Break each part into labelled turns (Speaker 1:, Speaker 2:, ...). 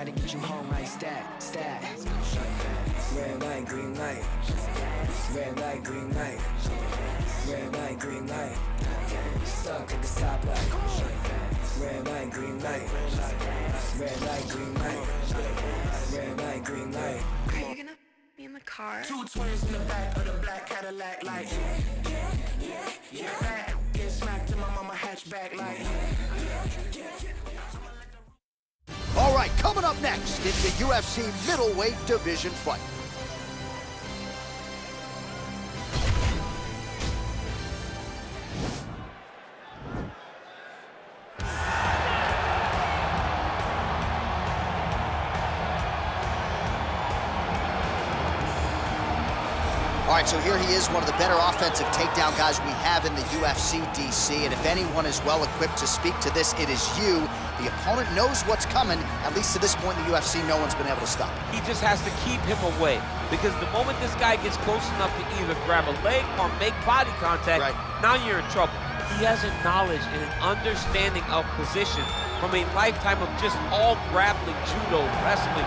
Speaker 1: gotta get you home like stat. Red light, green light. Red light, green light. Red light, green light. Stuck at the stoplight. Red light, green light. Red light, green light. Red light, green light.
Speaker 2: Are you gonna be in the car?
Speaker 3: Two twins in the back of the black Cadillac, like yeah. Get smacked in my mama hatchback, like.
Speaker 4: All right, coming up next, it's the UFC middleweight division fight. All right, so here he is, one of the better offensive takedown guys we have in the UFC, DC. And if anyone is well equipped to speak to this, it is you. The opponent knows what's coming. At least to this point in the UFC, no one's been able to stop him.
Speaker 5: He just has to keep him away, because the moment this guy gets close enough to either grab a leg or make body contact, now you're in trouble. He has a knowledge and an understanding of position from a lifetime of just all grappling, judo, wrestling,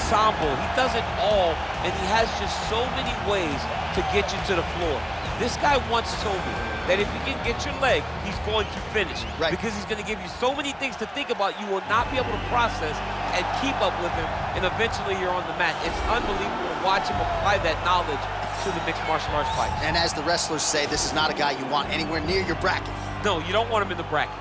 Speaker 5: sambo. He does it all, and he has just so many ways to get you to the floor. This guy once told me that if he can get your leg, he's going to finish. Because he's going to give you so many things to think about, you will not be able to process and keep up with him, and eventually you're on the mat. It's unbelievable to watch him apply that knowledge to the mixed martial arts fight.
Speaker 4: And as the wrestlers say, this is not a guy you want anywhere near your bracket.
Speaker 5: No, you don't want him in the bracket.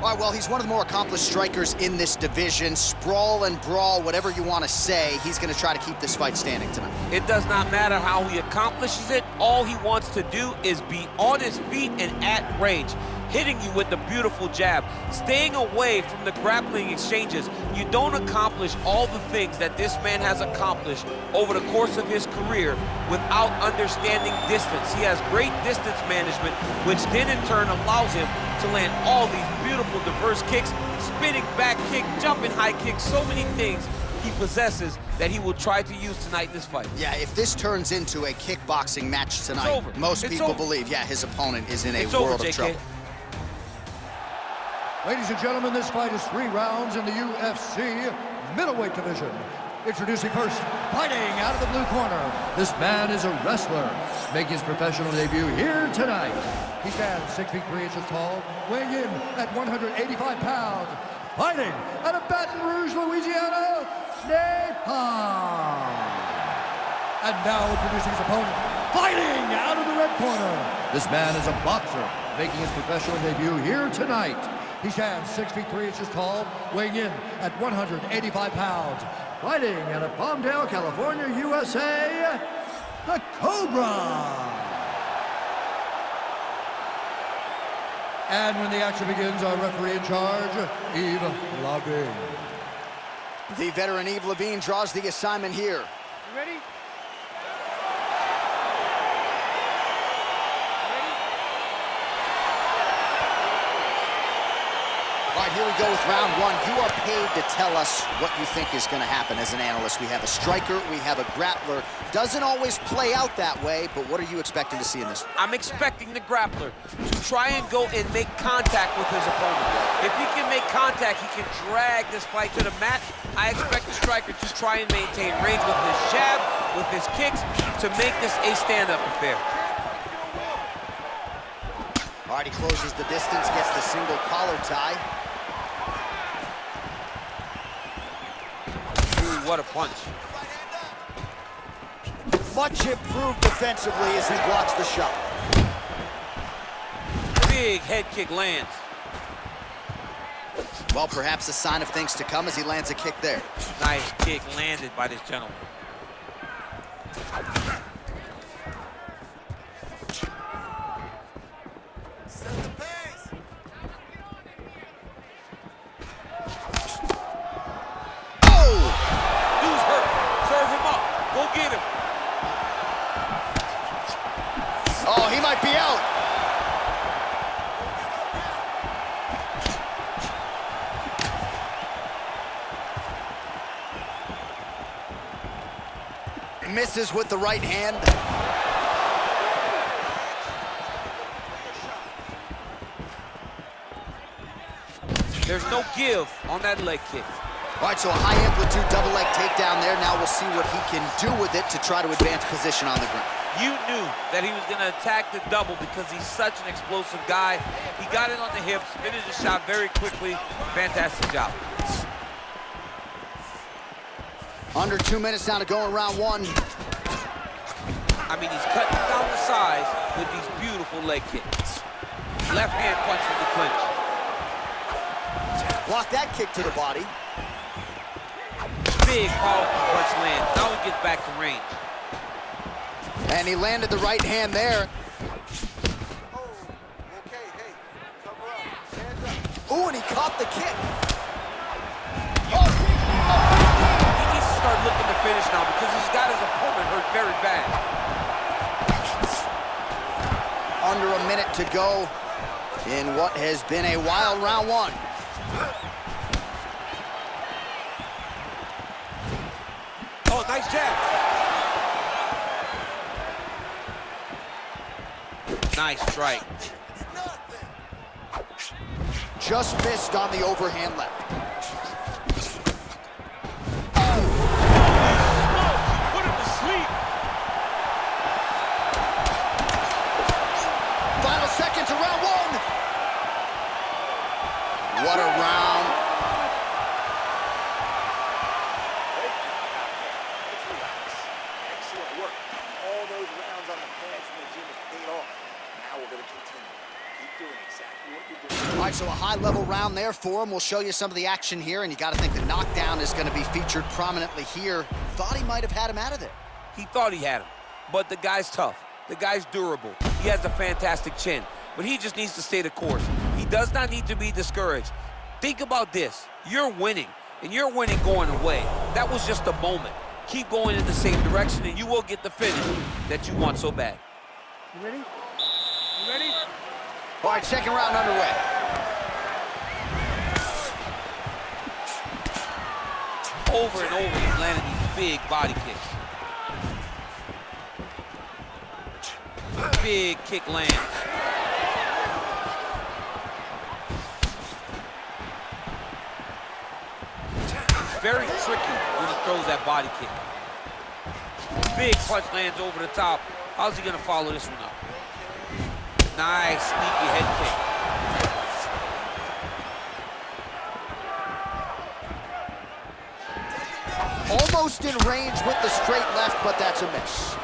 Speaker 4: All right, well, he's one of the more accomplished strikers in this division. Sprawl and brawl, whatever you want to say, he's going to try to keep this fight standing tonight.
Speaker 5: It does not matter how he accomplishes it. All he wants to do is be on his feet and at range, hitting you with the beautiful jab, staying away from the grappling exchanges. You don't accomplish all the things that this man has accomplished over the course of his career without understanding distance. He has great distance management, which then in turn allows him to land all these beautiful diverse kicks, spinning back kick, jumping high kick, so many things he possesses that he will try to use tonight in this fight.
Speaker 4: Yeah, if this turns into a kickboxing match tonight, most people believe, his opponent is in a world of trouble.
Speaker 6: Ladies and gentlemen, this fight is 3 rounds in the UFC middleweight division. Introducing first, fighting out of the blue corner. This man is a wrestler, making his professional debut here tonight. He stands 6 feet 3 inches tall, weighing in at 185 pounds. Fighting out of Baton Rouge, Louisiana, Napalm. And now introducing his opponent, fighting out of the red corner. This man is a boxer, making his professional debut here tonight. He stands 6 feet 3 inches tall, weighing in at 185 pounds. Fighting out of Palmdale, California, USA, the Cobra. And when the action begins, our referee in charge, Yves Lavigne.
Speaker 4: The veteran Yves Lavigne draws the assignment here.
Speaker 7: You ready?
Speaker 4: All right, here we go with round 1. You are paid to tell us what you think is going to happen as an analyst. We have a striker, we have a grappler. Doesn't always play out that way, but what are you expecting to see in this?
Speaker 5: I'm expecting the grappler to try and go and make contact with his opponent. If he can make contact, he can drag this fight to the mat. I expect the striker to try and maintain range with his jab, with his kicks, to make this a stand-up affair.
Speaker 4: All right, he closes the distance, gets the single collar tie.
Speaker 5: Ooh, what a punch.
Speaker 4: Much improved defensively as he blocks the shot.
Speaker 5: Big head kick lands.
Speaker 4: Well, perhaps a sign of things to come as he lands a kick there.
Speaker 5: Nice kick landed by this gentleman. Get him.
Speaker 4: Oh, he might be out. Misses with the right hand.
Speaker 5: There's no give on that leg kick.
Speaker 4: All right, so a high amplitude double leg takedown there. Now we'll see what he can do with it to try to advance position on the ground.
Speaker 5: You knew that he was gonna attack the double because he's such an explosive guy. He got it on the hips, finished the shot very quickly. Fantastic job.
Speaker 4: Under 2 minutes now to go in round one.
Speaker 5: I mean, he's cutting down the size with these beautiful leg kicks. Left hand punch from the clinch.
Speaker 4: Block that kick to the body.
Speaker 5: Big, powerful punch lands. Now he gets back to range.
Speaker 4: And he landed the right hand there. Ooh, and he caught the kick.
Speaker 5: He needs to start looking to finish now because he's got his opponent hurt very bad.
Speaker 4: Under a minute to go in what has been a wild round one.
Speaker 5: Oh, nice jab. Nice strike.
Speaker 4: Just missed on the overhand left.
Speaker 5: Put him to sleep.
Speaker 4: Final seconds of round one. What a round.
Speaker 7: Excellent work. All those rounds on the pads in the gym have paid off. Now we're going to continue. Keep doing exactly what you're doing.
Speaker 4: All right, so a high-level round there for him. We'll show you some of the action here, and you got to think the knockdown is going to be featured prominently here. Thought he might have had him out of there.
Speaker 5: He thought he had him, but the guy's tough. The guy's durable. He has a fantastic chin, but he just needs to stay the course. He does not need to be discouraged. Think about this. You're winning, and you're winning going away. That was just a moment. Keep going in the same direction, and you will get the finish that you want so bad.
Speaker 7: You ready? You ready?
Speaker 4: All right, second round underway.
Speaker 5: Over and over, he's landing these big body kicks. Big kick lands. Very tricky when he throws that body kick. Big punch lands over the top. How's he gonna follow this one up? Nice, sneaky head kick.
Speaker 4: Almost in range with the straight left, but that's a miss.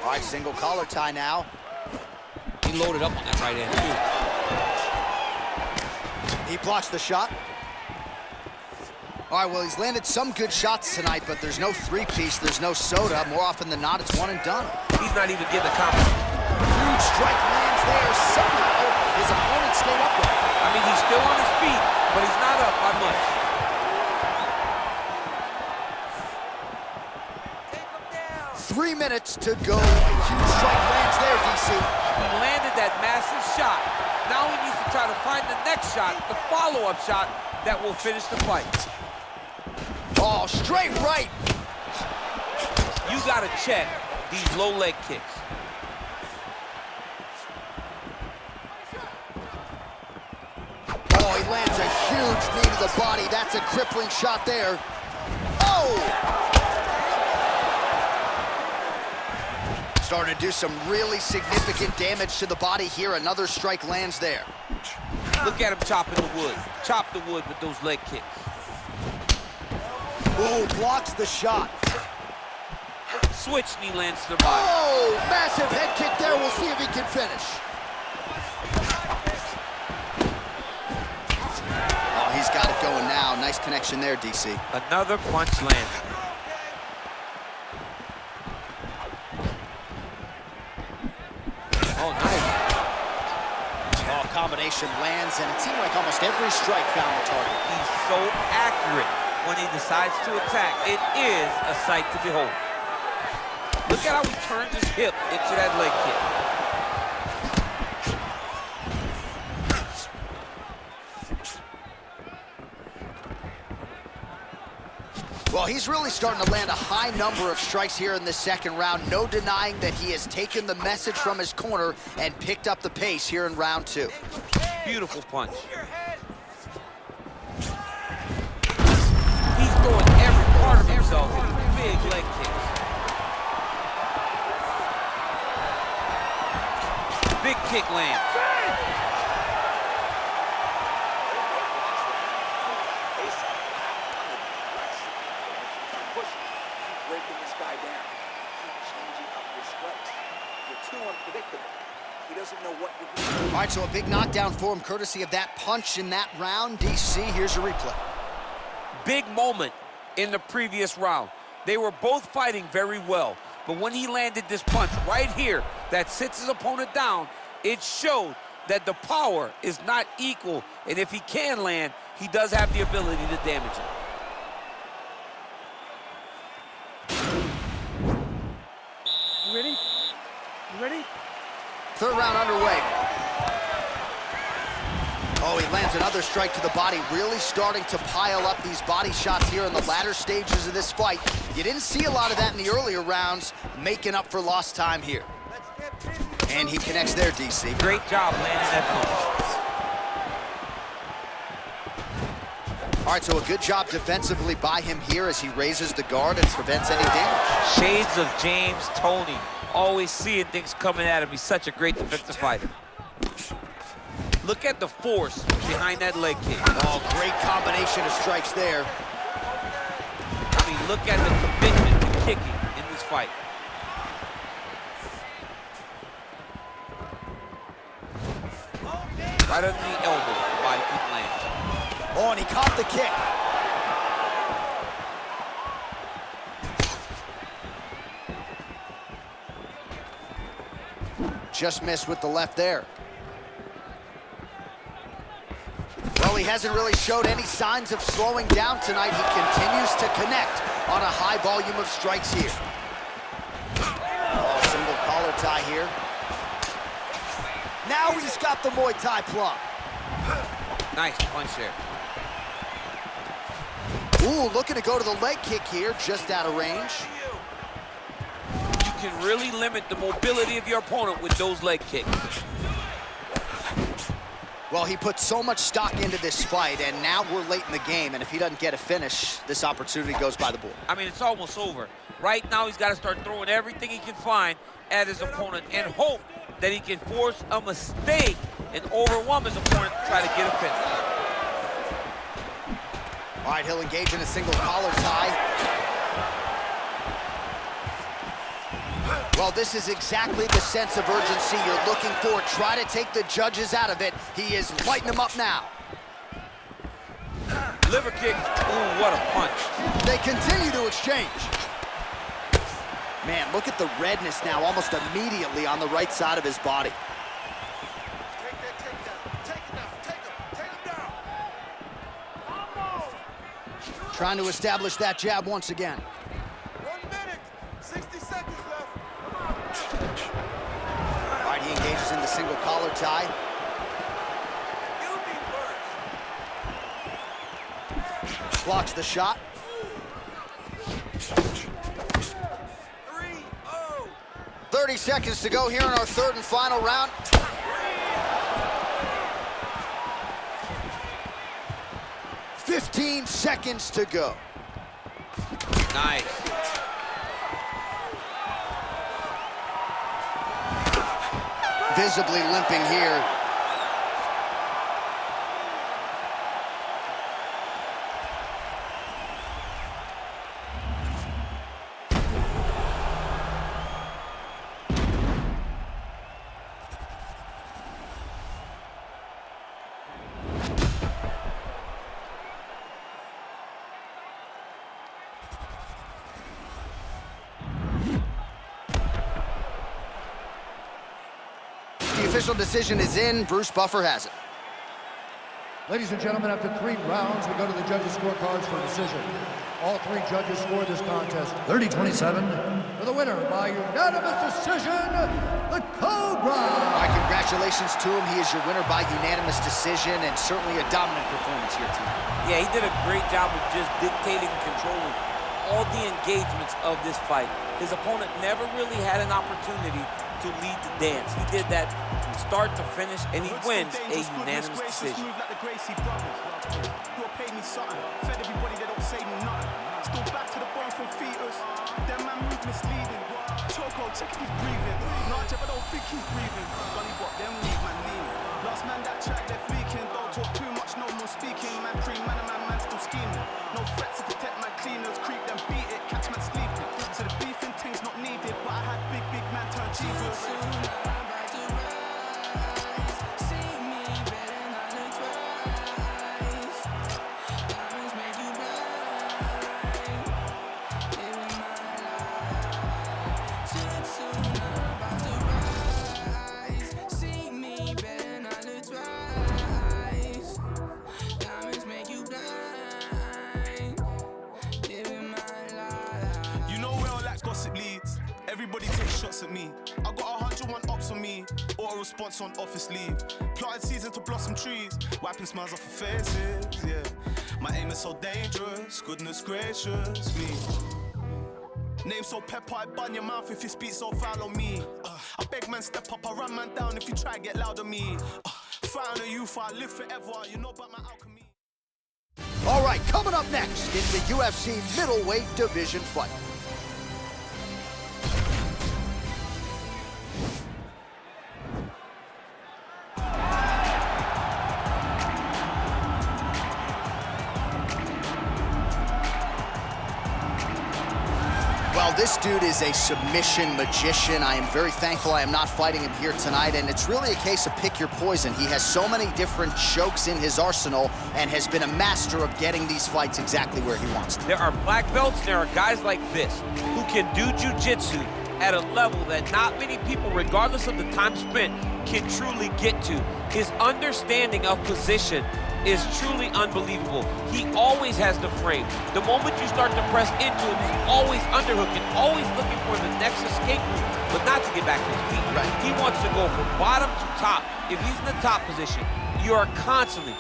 Speaker 4: All right, single collar tie now.
Speaker 5: He loaded up on that right hand, too.
Speaker 4: He blocks the shot. All right, well, he's landed some good shots tonight, but there's no three-piece, there's no soda. More often than not, it's one and done.
Speaker 5: He's not even getting the compliment.
Speaker 4: Huge strike lands there. Somehow, his opponent stayed up with him.
Speaker 5: I mean, he's still on his feet, but he's not up by much.
Speaker 4: 3 minutes to go. A huge strike lands there, DC.
Speaker 5: He landed that massive shot. Now he needs to try to find the next shot, the follow-up shot that will finish the fight.
Speaker 4: Oh, straight right.
Speaker 5: You got to check these low leg kicks.
Speaker 4: Oh, he lands a huge knee to the body. That's a crippling shot there. Oh! Starting to do some really significant damage to the body here. Another strike lands there.
Speaker 5: Look at him chopping the wood. Chop the wood with those leg kicks.
Speaker 4: Oh, blocks the shot.
Speaker 5: Switch knee lands to the body.
Speaker 4: Oh, massive head kick there. We'll see if he can finish. Oh, he's got it going now. Nice connection there, DC.
Speaker 5: Another punch lands.
Speaker 4: Oh, nice. Oh, combination lands, and it seemed like almost every strike found the target.
Speaker 5: He's so accurate when he decides to attack. It is a sight to behold. Look at how he turns his hip into that leg kick.
Speaker 4: Well, he's really starting to land a high number of strikes here in this second round. No denying that he has taken the message from his corner and picked up the pace here in round two.
Speaker 5: Beautiful punch. kick lands.
Speaker 7: Breaking this guy down. Keep changing up your strikes. You're too unpredictable. He doesn't know what you're doing.
Speaker 4: All right, so a big knockdown for him, courtesy of that punch in that round. DC, here's a replay.
Speaker 5: Big moment in the previous round. They were both fighting very well, but when he landed this punch right here that sits his opponent down, it showed that the power is not equal, and if he can land, he does have the ability to damage it.
Speaker 8: You ready? You ready?
Speaker 4: Third round underway. Oh, he lands another strike to the body, really starting to pile up these body shots here in the latter stages of this fight. You didn't see a lot of that in the earlier rounds, making up for lost time here. And he connects there, DC.
Speaker 5: Great job landing that punch.
Speaker 4: All right, so a good job defensively by him here as he raises the guard and prevents any damage.
Speaker 5: Shades of James Toney. Always seeing things coming at him. He's such a great defensive fighter. Look at the force behind that leg kick.
Speaker 4: Oh, great combination of strikes there.
Speaker 5: I mean, look at the commitment to kicking in this fight. Right under the elbow, the body kick lands.
Speaker 4: Oh, and he caught the kick. Just missed with the left there. Well, he hasn't really showed any signs of slowing down tonight. He continues to connect on a high volume of strikes here. Oh, single collar tie here. Now he's got the Muay Thai plum.
Speaker 5: Nice punch there.
Speaker 4: Ooh, looking to go to the leg kick here, just out of range.
Speaker 5: You can really limit the mobility of your opponent with those leg kicks.
Speaker 4: Well, he put so much stock into this fight, and now we're late in the game, and if he doesn't get a finish, this opportunity goes by the board.
Speaker 5: I mean, it's almost over. Right now, he's got to start throwing everything he can find at his opponent and hope that he can force a mistake and overwhelm his opponent to try to get a finish.
Speaker 4: All right, he'll engage in a single collar tie. Well, this is exactly the sense of urgency you're looking for. Try to take the judges out of it. He is lighting them up now.
Speaker 5: Liver kick. Ooh, what a punch.
Speaker 4: They continue to exchange. Man, look at the redness now almost immediately on the right side of his body.
Speaker 7: Take that takedown. Take it down. Take him down.
Speaker 4: Trying to establish that jab once again.
Speaker 7: 1 minute, 60 seconds left.
Speaker 4: All right, he engages in the single collar tie.
Speaker 7: You be first.
Speaker 4: Blocks the shot.
Speaker 7: 3-0.
Speaker 4: 30 seconds to go here in our third and final round. $15 seconds to go.
Speaker 5: Nice.
Speaker 4: Visibly limping here. The official decision is in. Bruce Buffer has it.
Speaker 6: Ladies and gentlemen, after 3 rounds, we go to the judges' scorecards for decision. All 3 judges scored this contest 30-27 for the winner by unanimous decision, the Cobra.
Speaker 4: All right, congratulations to him. He is your winner by unanimous decision, and certainly a dominant performance here tonight.
Speaker 5: Yeah, he did a great job of just dictating and controlling all the engagements of this fight. His opponent never really had an opportunity to lead the dance. He did that from start to finish, and he wins a unanimous decision.
Speaker 3: Paid me something, fed everybody that don't say me nothing. Still back to the bone from fetus. Them man move misleading. Coco, check if he's breathing. Nah, Jeff, I don't think he's breathing. Gunny bot, then leave man lean. Last man that track left leaking. Don't talk too much, no more speaking. Man pre-man and man still scheming. No threats to protect my cleaners. Creep them, beat it, catch man sleeping. So the beefing thing's not needed, but I had big man turn Jesus. Everybody takes shots at me. I got 101 ops on me, or a response on office leave. Planted season to blossom trees, wiping smiles off of faces, yeah. My aim is so dangerous, goodness gracious me. Name so pepper, I bun your mouth if you speak so foul on me. I beg man step up, I run man down if you try get loud on me. Found a youth, I live forever, you know about my alchemy.
Speaker 4: All right, coming up next in the UFC middleweight division fight. Well, this dude is a submission magician. I am very thankful I am not fighting him here tonight, and it's really a case of pick your poison. He has so many different chokes in his arsenal and has been a master of getting these fights exactly where he wants them.
Speaker 5: There are black belts, there are guys like this who can do jiu-jitsu at a level that not many people, regardless of the time spent, can truly get to. His understanding of position is truly unbelievable. He always has the frame. The moment you start to press into him, he's always underhooking, always looking for the next escape route, but not to get back to his feet.
Speaker 4: Right.
Speaker 5: He wants to go from bottom to top. If he's in the top position, you are constantly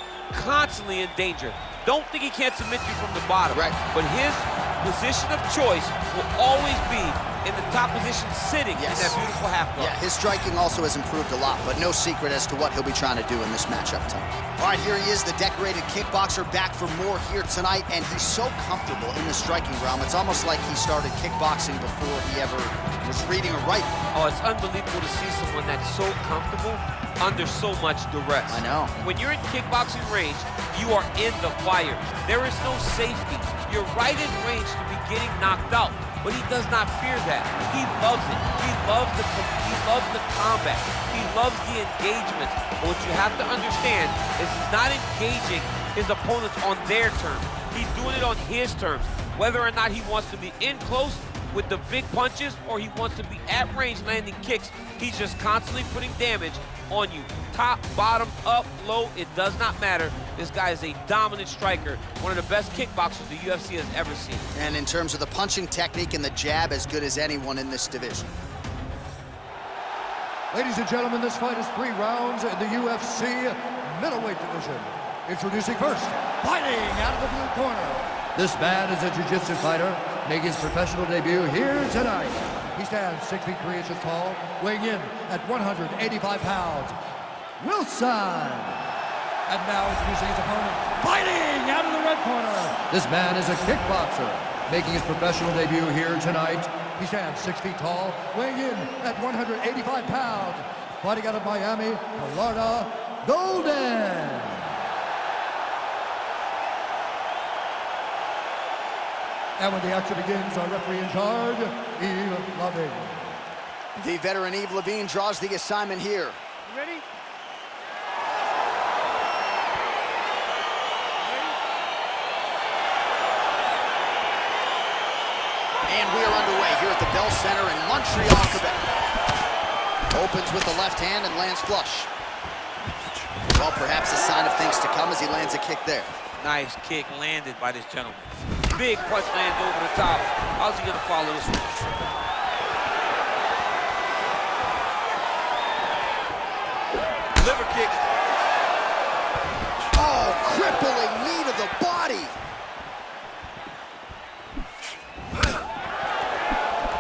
Speaker 5: in danger. Don't think he can't submit you from the bottom.
Speaker 4: Right.
Speaker 5: But his position of choice will always be in the top position, sitting in that beautiful half guard.
Speaker 4: Yeah, his striking also has improved a lot, but no secret as to what he'll be trying to do in this matchup tonight. All right, here he is, the decorated kickboxer, back for more here tonight, and he's so comfortable in the striking realm. It's almost like he started kickboxing before he ever was reading or writing.
Speaker 5: Oh, it's unbelievable to see someone that's so comfortable under so much duress.
Speaker 4: I know.
Speaker 5: When you're in kickboxing range, you are in the fire. There is no safety. You're right in range to be getting knocked out, but he does not fear that. He loves it. He loves the combat. He loves the engagement. But what you have to understand is he's not engaging his opponents on their terms. He's doing it on his terms. Whether or not he wants to be in close with the big punches or he wants to be at range landing kicks, he's just constantly putting damage on you. Top, bottom, up, low, it does not matter. This guy is a dominant striker, one of the best kickboxers the UFC has ever seen.
Speaker 4: And in terms of the punching technique and the jab, as good as anyone in this division.
Speaker 6: Ladies and gentlemen, this fight is 3 rounds in the UFC middleweight division. Introducing first, fighting out of the blue corner. This man is a jiu-jitsu fighter, making his professional debut here tonight. He stands 6 feet 3 inches tall, weighing in at 185 pounds. Wilson! And now introducing his opponent, fighting out of the red corner. This man is a kickboxer, making his professional debut here tonight. He stands 6 feet tall, weighing in at 185 pounds. Fighting out of Miami, Florida, Golden. And when the action begins, our referee in charge, Eve Loving.
Speaker 4: The veteran Eve Levine draws the assignment here.
Speaker 8: You ready?
Speaker 4: And we are underway here at the Bell Center in Montreal, Quebec. Opens with the left hand and lands flush. Well, perhaps a sign of things to come as he lands a kick there.
Speaker 5: Nice kick landed by this gentleman. Big punch lands over the top. How's he gonna follow this one? Liver kick.
Speaker 4: Oh, crippling knee to the body.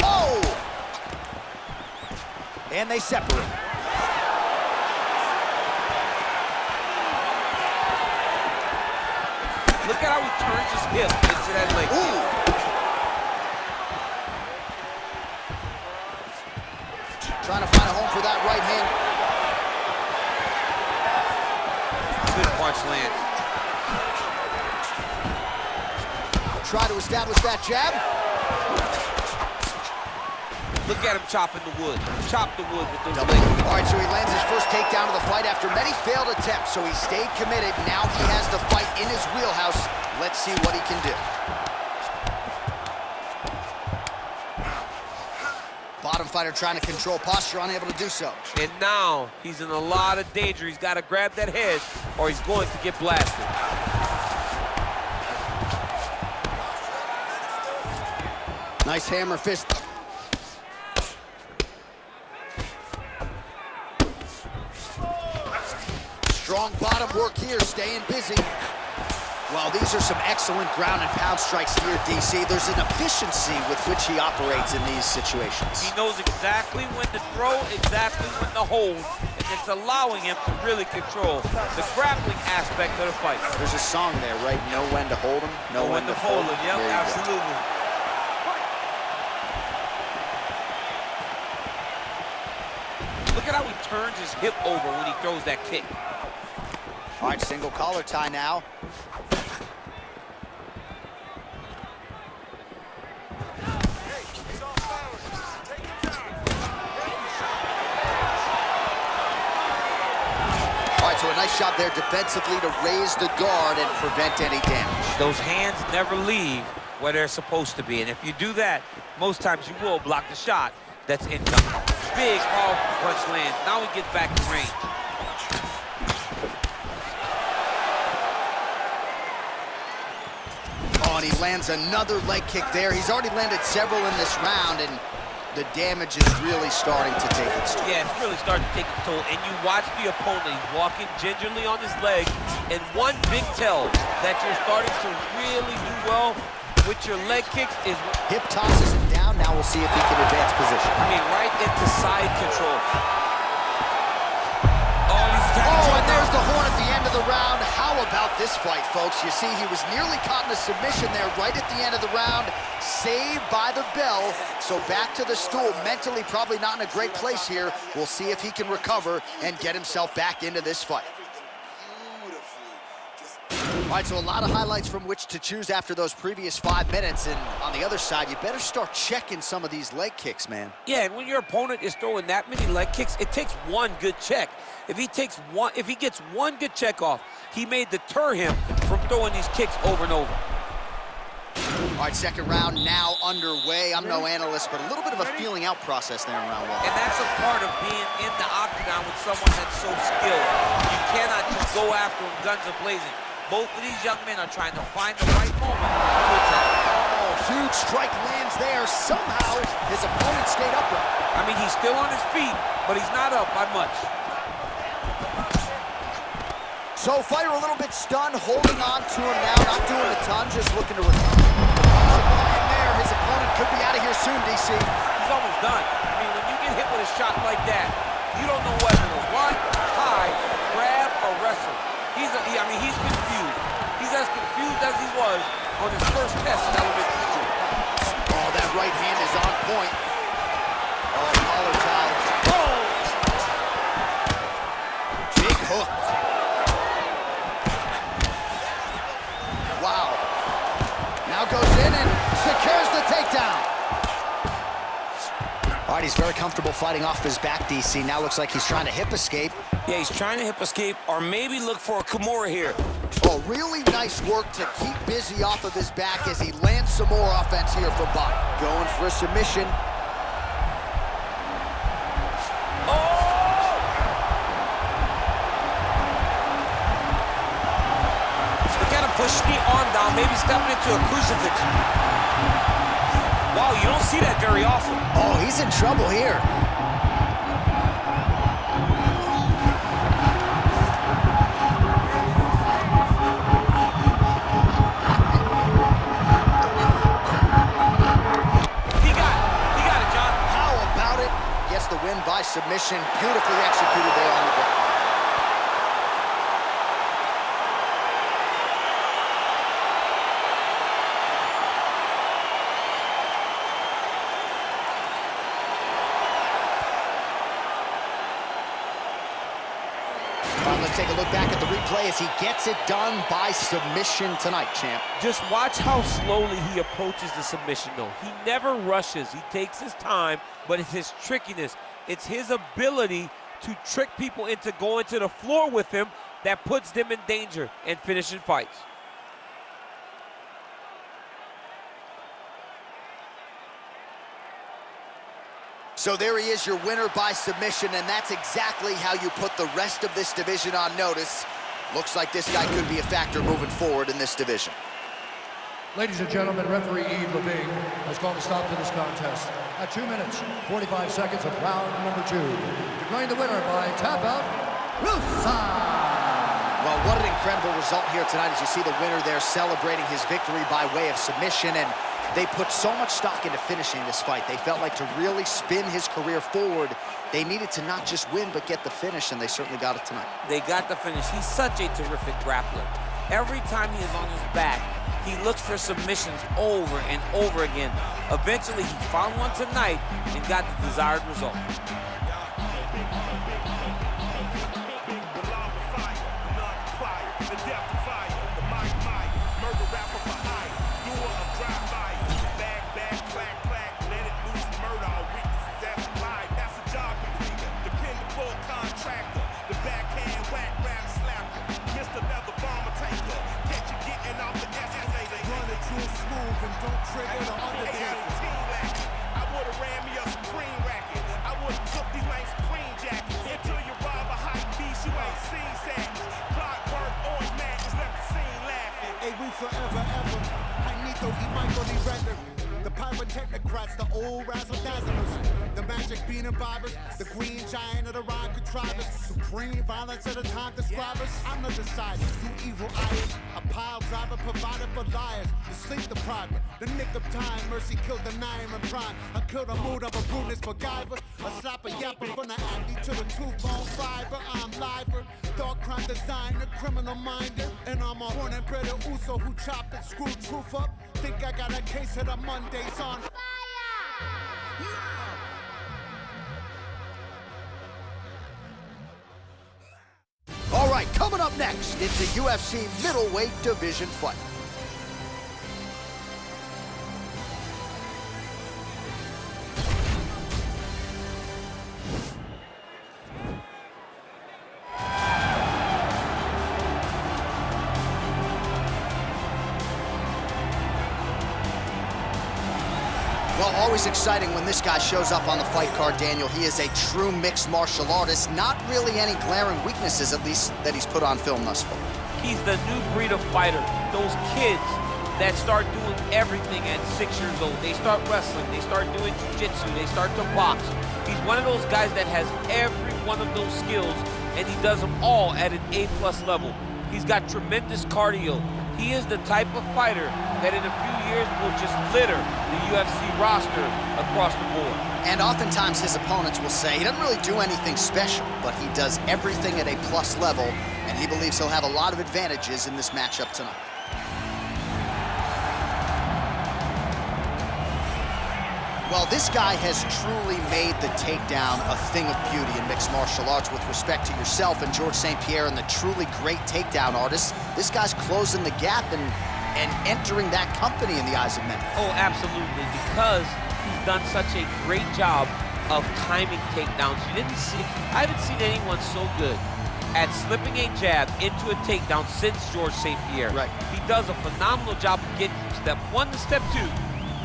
Speaker 4: Oh! And they separate.
Speaker 5: Look at how he turns his hip into that leg.
Speaker 4: Ooh. trying to find a home for that right hand.
Speaker 5: Good punch lands.
Speaker 4: Try to establish that jab.
Speaker 5: Look at him chopping the wood. Chop the wood with those
Speaker 4: Double.
Speaker 5: legs.
Speaker 4: All right, so he lands his first takedown of the fight after many failed attempts, so he stayed committed. Now he has the fight in his wheelhouse. Let's see what he can do. Bottom fighter trying to control posture, unable to do so.
Speaker 5: And now he's in a lot of danger. He's got to grab that head or he's going to get blasted.
Speaker 4: Nice hammer fist. Strong bottom work here, staying busy. Well, these are some excellent ground and pound strikes here, DC. There's an efficiency with which he operates in these situations.
Speaker 5: He knows exactly when to throw, exactly when to hold, and it's allowing him to really control the grappling aspect of the fight.
Speaker 4: There's a song there, right? Know when to hold him, know when to fold him.
Speaker 5: Yep, absolutely. Look at how he turns his hip over when he throws that kick.
Speaker 4: All right, single collar tie now. All right, so a nice shot there defensively to raise the guard and prevent any damage.
Speaker 5: Those hands never leave where they're supposed to be, and if you do that, most times you will block the shot that's incoming. Big, powerful punch lands. Now he gets back in range.
Speaker 4: Oh, and he lands another leg kick there. He's already landed several in this round, and the damage is really starting to take its toll.
Speaker 5: Yeah, it's really starting to take its toll, and you watch the opponent. He's walking gingerly on his leg, and one big tell that you're starting to really do well with your leg kicks is...
Speaker 4: Hip tosses him down. Now we'll see if he can advance position.
Speaker 5: I mean, right into side control.
Speaker 4: Oh, and there's the horn at the end of the round. How about this fight, folks? You see, he was nearly caught in a submission there right at the end of the round. Saved by the bell. So back to the stool. Mentally probably not in a great place here. We'll see if he can recover and get himself back into this fight. All right, so a lot of highlights from which to choose after those previous 5 minutes. And on the other side, you better start checking some of these leg kicks, man.
Speaker 5: Yeah, and when your opponent is throwing that many leg kicks, it takes one good check. If he gets one good check off, he may deter him from throwing these kicks over and over.
Speaker 4: All right, second round now underway. I'm no analyst, but a little bit of a feeling out process there in round one.
Speaker 5: And that's a part of being in the octagon with someone that's so skilled. You cannot just go after him guns a-blazing. Both of these young men are trying to find the right moment to attack.
Speaker 4: Oh, huge strike lands there. Somehow, his opponent stayed upright.
Speaker 5: I mean, he's still on his feet, but he's not up by much.
Speaker 4: So, fighter a little bit stunned, holding on to him now, not doing a ton, just looking to recover. There, his opponent could be out of here soon, DC.
Speaker 5: He's almost done. I mean, when you get hit with a shot like that, you don't know whether to run, hide, grab, or wrestle. He's confused. He's as confused as he was on his first test in elementary school.
Speaker 4: Oh, that right hand is on point. Oh, collar tie. Oh! Big hook. Wow. Now goes in and secures the takedown. All right, he's very comfortable fighting off his back, DC. Now looks like he's trying to hip escape.
Speaker 9: Yeah, he's trying to hip escape or maybe look for a Kimura here.
Speaker 4: Oh, really nice work to keep busy off of his back as he lands some more offense here from bottom. Going for a submission.
Speaker 5: They gotta push the arm down, maybe stepping into a crucifix. Wow, you don't see that very often.
Speaker 4: Oh, he's in trouble here.
Speaker 5: He got it, John.
Speaker 4: How about it? Gets the win by submission. Beautifully executed there on the ground. let's take a look back at the replay as he gets it done by submission tonight, champ.
Speaker 5: Just watch how slowly he approaches the submission, though. He never rushes. He takes his time, but it's his trickiness. It's his ability to trick people into going to the floor with him that puts them in danger and finishing fights.
Speaker 4: So there he is, your winner by submission, and that's exactly how you put the rest of this division on notice. Looks like this guy could be a factor moving forward in this division.
Speaker 6: Ladies and gentlemen, referee Yves Levine has called a stop to this contest at 2 minutes, 45 seconds of round number 2. Declaring the winner by tap out, Rusa.
Speaker 4: Well, what an incredible result here tonight as you see the winner there celebrating his victory by way of submission, and they put so much stock into finishing this fight. They felt like to really spin his career forward, they needed to not just win, but get the finish, and they certainly got it tonight.
Speaker 5: They got the finish. He's such a terrific grappler. Every time he is on his back, he looks for submissions over and over again. Eventually, he found one tonight and got the desired result.
Speaker 10: The pyrotechnocrats, the old razzle-dazzlers, the magic bean imbibers, the green giant of the rhyme contrivers, supreme violence of the time describers. I'm the decider, you evil eyes, a pile driver provided for liars, the sleep deprived, the nick of time, mercy killed the nine and prime. I killed the mood of a bruteness MacGyver, a slapper yapper from the Andy to the tooth-bone fiber. I'm liver, dark crime designer, criminal minder, and I'm a born and bred Uso who chop and screw truth up. Think I got a case of the Mondays on fire.
Speaker 4: All right, coming up next, it's a UFC middleweight division fight. Well, always exciting when this guy shows up on the fight card, Daniel. He is a true mixed martial artist. Not really any glaring weaknesses, at least, that he's put on film thus far.
Speaker 5: He's the new breed of fighter. Those kids that start doing everything at 6 years old. They start wrestling, they start doing jiu-jitsu, they start to box. He's one of those guys that has every one of those skills, and he does them all at an A+ level. He's got tremendous cardio. He is the type of fighter that in a few years will just litter the UFC roster across the board.
Speaker 4: And oftentimes his opponents will say he doesn't really do anything special, but he does everything at a plus level, and he believes he'll have a lot of advantages in this matchup tonight. Well, this guy has truly made the takedown a thing of beauty in mixed martial arts. With respect to yourself and George St. Pierre and the truly great takedown artists, this guy's closing the gap and entering that company in the eyes of many.
Speaker 5: Oh, absolutely, because he's done such a great job of timing takedowns. I haven't seen anyone so good at slipping a jab into a takedown since George St. Pierre.
Speaker 4: Right.
Speaker 5: He does a phenomenal job of getting from step 1 to step 2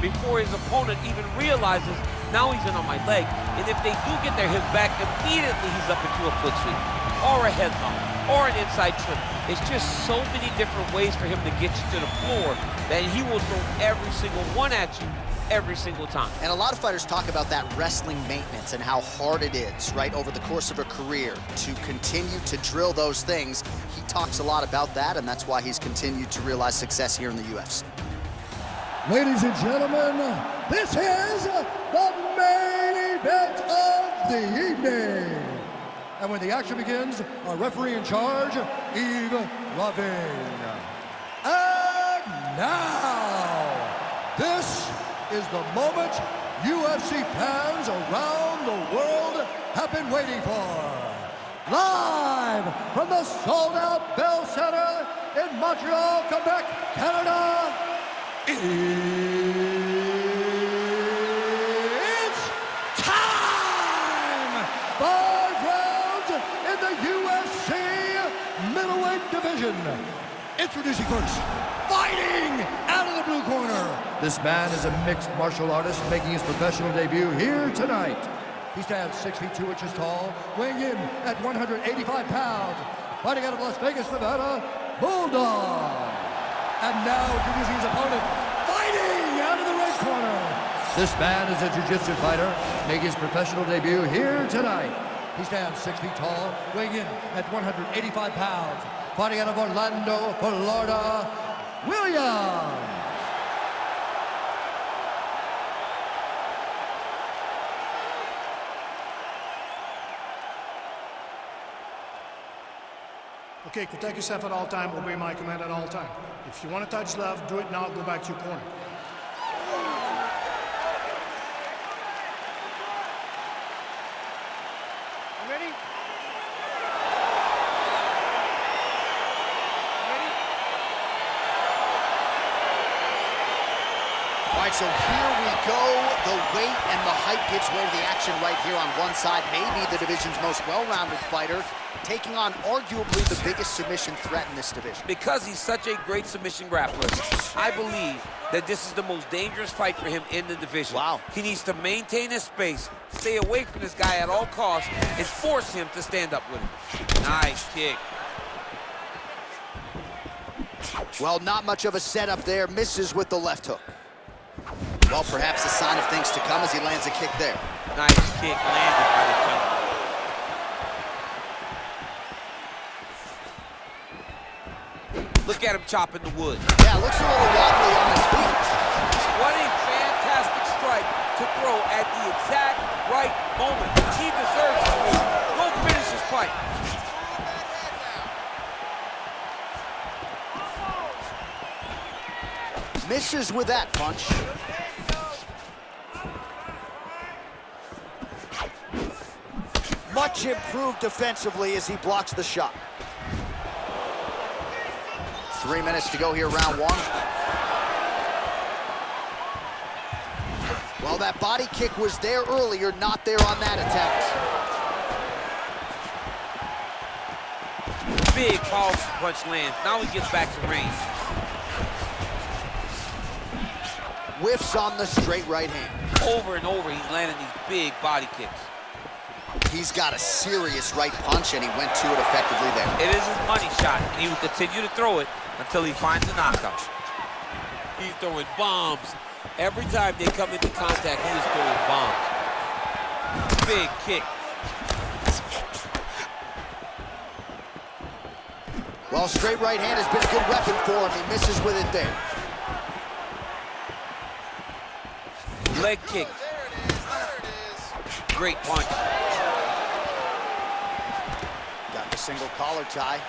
Speaker 5: before his opponent even realizes now he's in on my leg. And if they do get their hips back, immediately he's up into a foot sweep or a headlock or an inside trip. It's just so many different ways for him to get you to the floor that he will throw every single one at you every single time.
Speaker 4: And a lot of fighters talk about that wrestling maintenance and how hard it is, right, over the course of a career to continue to drill those things. He talks a lot about that, and that's why he's continued to realize success here in the UFC.
Speaker 6: Ladies and gentlemen, this is the main event of the evening. And when the action begins, our referee in charge, Yves Levine. And now, this is the moment UFC fans around the world have been waiting for. live from the sold-out Bell Center in Montreal, Quebec, Canada, it's time! 5 rounds in the UFC middleweight division. Introducing first, fighting out of the blue corner. This man is a mixed martial artist making his professional debut here tonight. He stands 6 feet 2 inches tall, weighing in at 185 pounds. Fighting out of Las Vegas, Nevada, Bulldog. And now introducing his opponent, fighting out of the red corner. This man is a jiu-jitsu fighter making his professional debut here tonight. He stands 6 feet tall, weighing in at 185 pounds. Fighting out of Orlando, Florida, Williams.
Speaker 11: Okay, protect yourself at all time, obey my command at all time. If you want to touch left, do it now, go back to your corner.
Speaker 8: You ready?
Speaker 4: All right, so here we go. The weight and the height gives way to the action right here on one side. Maybe the division's most well-rounded fighter, taking on arguably the biggest submission threat in this division.
Speaker 5: Because he's such a great submission grappler, I believe that this is the most dangerous fight for him in the division.
Speaker 4: Wow.
Speaker 5: He needs to maintain his space, stay away from this guy at all costs, and force him to stand up with him. Nice kick.
Speaker 4: Well, not much of a setup there. Misses with the left hook. Well, perhaps a sign of things to come as he lands a kick there.
Speaker 5: Nice kick landed by the jump. Look at him chopping the wood.
Speaker 4: Yeah, looks a little wobbly on his feet.
Speaker 5: What a fantastic strike to throw at the exact right moment. He deserves this move. Go finish his fight.
Speaker 4: Misses with that punch. Much improved defensively as he blocks the shot. 3 minutes to go here, round one. Well, that body kick was there earlier, not there on that attempt.
Speaker 5: Big powerful punch lands. Now he gets back to range.
Speaker 4: Whiffs on the straight right hand.
Speaker 5: Over and over, he's landing these big body kicks.
Speaker 4: He's got a serious right punch, and he went to it effectively there.
Speaker 5: It is his money shot, and he will continue to throw it until he finds a knockout. He's throwing bombs. Every time they come into contact, he is throwing bombs. Big kick.
Speaker 4: Well, straight right hand has been a good weapon for him. He misses with it there.
Speaker 5: Leg kick. Great punch.
Speaker 4: Got the single collar tie.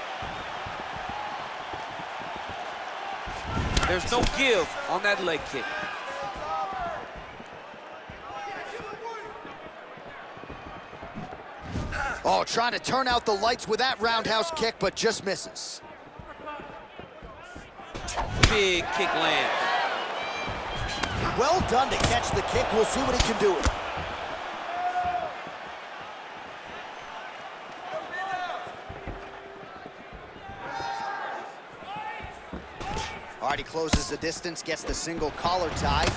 Speaker 5: There's no give on that leg kick.
Speaker 4: Oh, trying to turn out the lights with that roundhouse kick, but just misses.
Speaker 5: Big kick lands.
Speaker 4: Well done to catch the kick. We'll see what he can do with it. All right, he closes the distance, gets the single collar tie.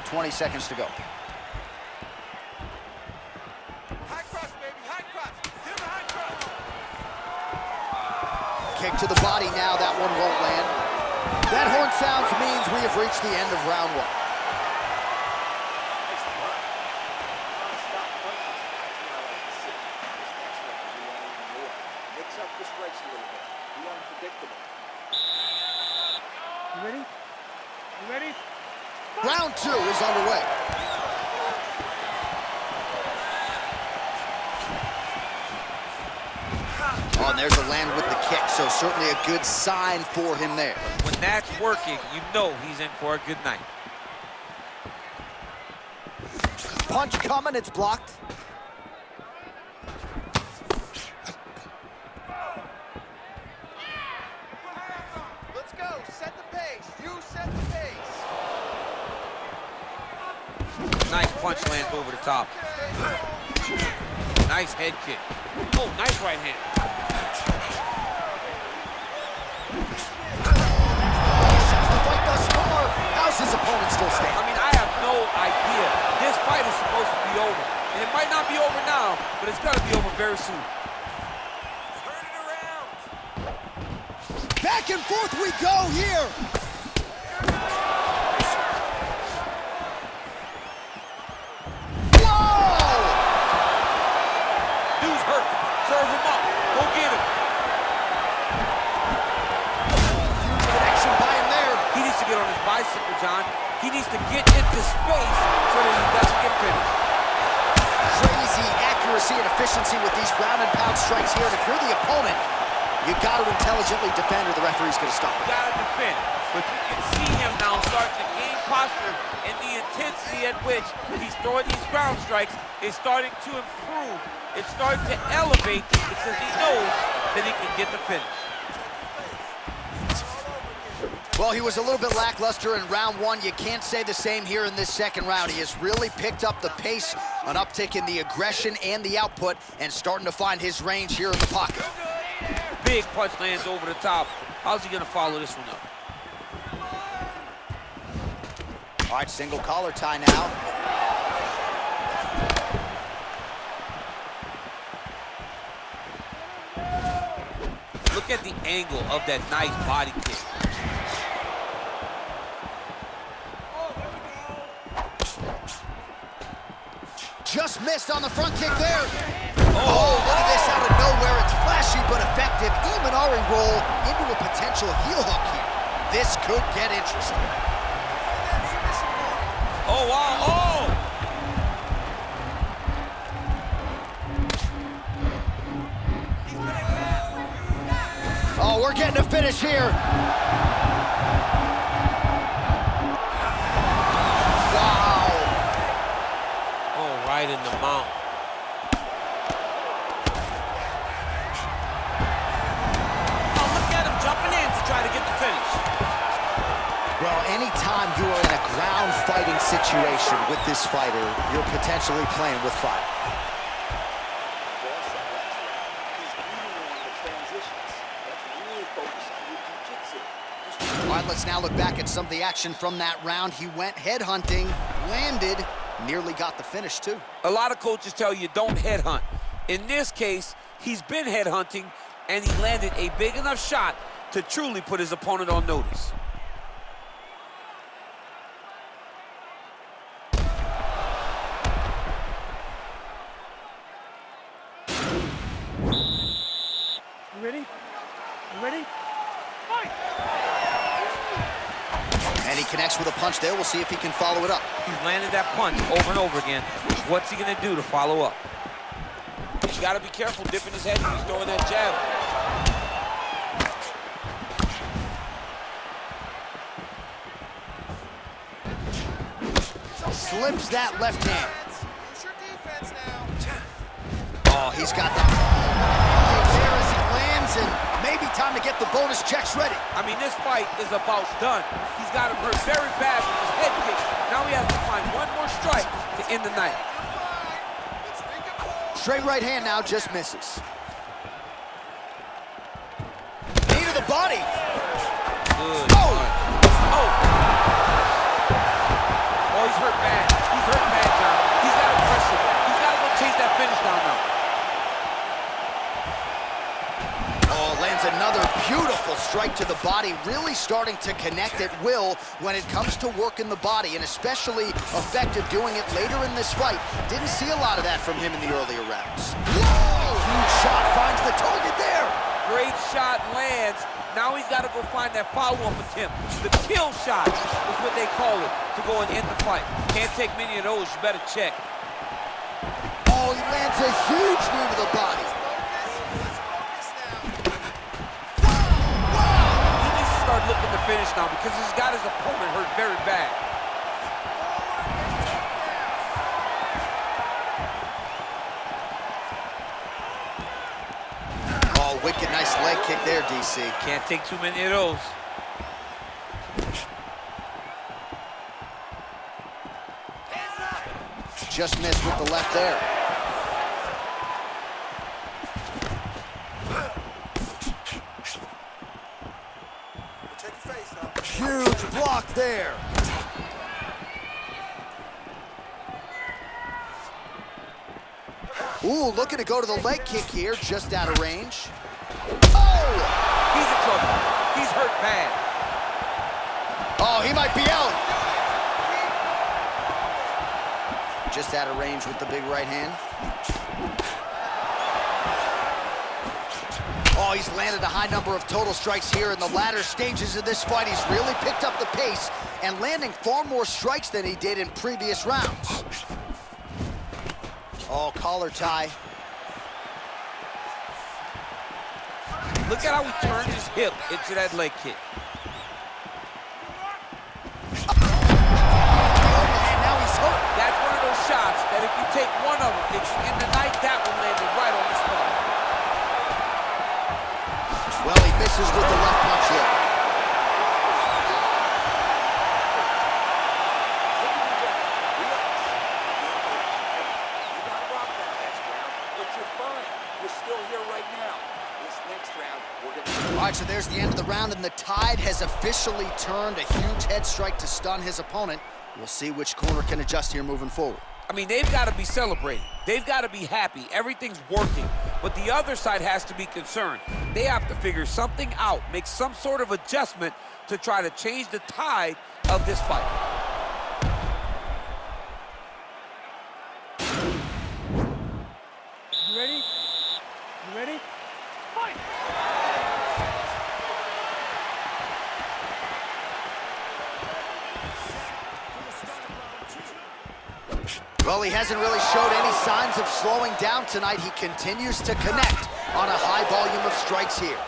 Speaker 4: 20 seconds to go.
Speaker 10: High cross, baby, high cross. Give him a high cross.
Speaker 4: Kick to the body now, that one won't land. That horn sounds means we have reached the end of round one.
Speaker 7: Mix up the strikes a little bit. Be unpredictable.
Speaker 8: You ready? You ready?
Speaker 4: Round two is underway. Oh, and there's a land with the kick, so certainly a good sign for him there.
Speaker 5: When that's working, you know he's in for a good night.
Speaker 4: Punch coming, it's blocked.
Speaker 5: Nice punch lands over the top. Nice head kick. Oh, nice right hand.
Speaker 4: The fight thus far. How's his opponent still standing?
Speaker 5: I mean, I have no idea. This fight is supposed to be over. And it might not be over now, but it's gonna be over very soon.
Speaker 9: Turn it around.
Speaker 4: Back and forth we go here.
Speaker 5: Serve him up. Go get him.
Speaker 4: Huge connection by him there.
Speaker 5: He needs to get on his bicycle, John. He needs to get into space so that he doesn't get finished.
Speaker 4: Crazy accuracy and efficiency with these ground and pound strikes here. And if you're the opponent, you got to intelligently defend or the referee's going to stop it.
Speaker 5: You got to defend. But you can see him now start to gain posture, and the intensity at which he's throwing these ground strikes is starting to improve. It's starting to elevate because he knows that he can get the finish.
Speaker 4: Well, he was a little bit lackluster in round one. You can't say the same here in this second round. He has really picked up the pace, an uptick in the aggression and the output, and starting to find his range here in the pocket.
Speaker 5: Big punch lands over the top. How's he going to follow this one up?
Speaker 4: All right, single collar tie now.
Speaker 5: Look at the angle of that nice body kick.
Speaker 4: Just missed on the front kick there. Oh, look at this out of nowhere. It's flashy but effective. Imanari roll into a potential heel hook here. This could get interesting.
Speaker 5: Oh, wow. Oh!
Speaker 4: Oh, we're getting a finish here. Wow.
Speaker 5: Oh, right in the mount.
Speaker 9: Oh, look at him jumping in to try to get the finish.
Speaker 4: Well, anytime you are in a ground fighting situation with this fighter, you're potentially playing with fire. All right, let's now look back at some of the action from that round. He went headhunting, landed, nearly got the finish too.
Speaker 5: A lot of coaches tell you don't headhunt. In this case, he's been headhunting, and he landed a big enough shot to truly put his opponent on notice.
Speaker 8: You ready? You ready? Fight!
Speaker 4: And he connects with a punch there. We'll see if he can follow it up.
Speaker 5: He's landed that punch over and over again. What's he gonna do to follow up? You gotta be careful dipping his head when he's throwing that jab.
Speaker 4: Slips that left hand. Oh, he's got that there as he lands, and maybe time to get the bonus checks ready.
Speaker 5: I mean, this fight is about done. He's got him hurt very bad with his head kick. Now he has to find one more strike to end the night.
Speaker 4: Straight right hand now, just misses. Knee to the body.
Speaker 5: Good.
Speaker 4: Oh!
Speaker 5: Oh! Oh, he's hurt bad. He's hurt bad, John. He's got to press him. He's got to go chase that finish down now.
Speaker 4: Oh, lands another beautiful strike to the body, really starting to connect at will when it comes to working the body, and especially effective doing it later in this fight. Didn't see a lot of that from him in the earlier rounds. Whoa! Huge shot finds the target there.
Speaker 5: Great shot lands. Now he's got to go find that follow-up attempt. The kill shot is what they call it to go and end the fight. Can't take many of those. You better check.
Speaker 4: Oh, he lands a huge knee to the body.
Speaker 5: He needs to start looking to finish now because he's got his opponent hurt very bad.
Speaker 4: Oh, wicked nice leg kick there, DC.
Speaker 5: Can't take too many of those.
Speaker 4: just missed with the left there. Huge block there. Ooh, looking to go to the leg kick here, just out of range. Oh!
Speaker 5: He's in trouble. He's hurt bad.
Speaker 4: Oh, he might be out. Just out of range with the big right hand. Oh, he's landed a high number of total strikes here in the latter stages of this fight. He's really picked up the pace and landing far more strikes than he did in previous rounds. Oh, collar tie.
Speaker 5: Look at how he turned his hip into that leg kick.
Speaker 4: And now he's hurt.
Speaker 5: That's one of those shots that if you take one of them, it's in the night, that one landed right on the spot.
Speaker 4: Well, he misses with the left punch here.
Speaker 7: You got rocked that last round, but you're fine. You're still here right now. This next round, we're gonna...
Speaker 4: All right, so there's the end of the round, and the tide has officially turned. A huge head strike to stun his opponent. We'll see which corner can adjust here moving forward.
Speaker 5: I mean, they've got to be celebrating. They've got to be happy. Everything's working. But the other side has to be concerned. They have to figure something out, make some sort of adjustment to try to change the tide of this fight.
Speaker 8: You ready? You ready? Fight!
Speaker 4: Well, he hasn't really showed any signs of slowing down tonight. He continues to connect on a high volume of strikes here.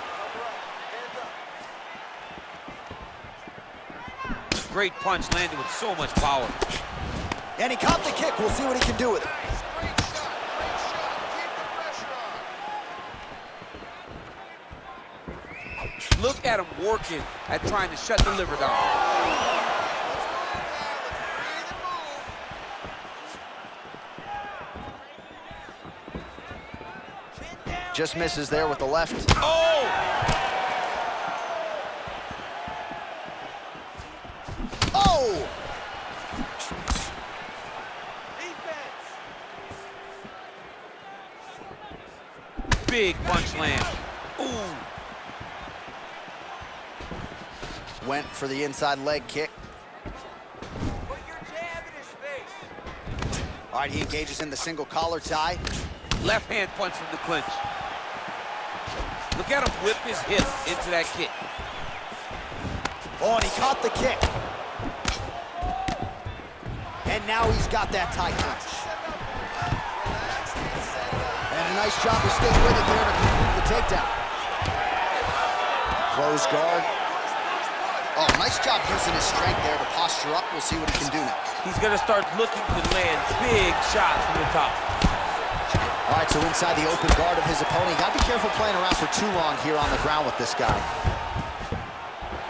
Speaker 5: Great punch landing with so much power.
Speaker 4: And he caught the kick. We'll see what he can do with it.
Speaker 5: Look at him working at trying to shut the liver down.
Speaker 4: Just misses there with the left.
Speaker 5: Oh!
Speaker 4: Oh!
Speaker 5: Big punch land. Ooh.
Speaker 4: Went for the inside leg kick.
Speaker 7: Put your jab in his face.
Speaker 4: All right, he engages in the single collar tie.
Speaker 5: Left hand punch from the clinch. Look at him whip his hip into that kick.
Speaker 4: Oh, and he caught the kick. And now he's got that tie punch. And a nice job to stay with it there to complete the takedown. Close guard. Oh, nice job using his strength there to posture up. We'll see what he can do now.
Speaker 5: He's gonna start looking to land big shots from the top.
Speaker 4: All right, so inside the open guard of his opponent. You gotta be careful playing around for too long here on the ground with this guy.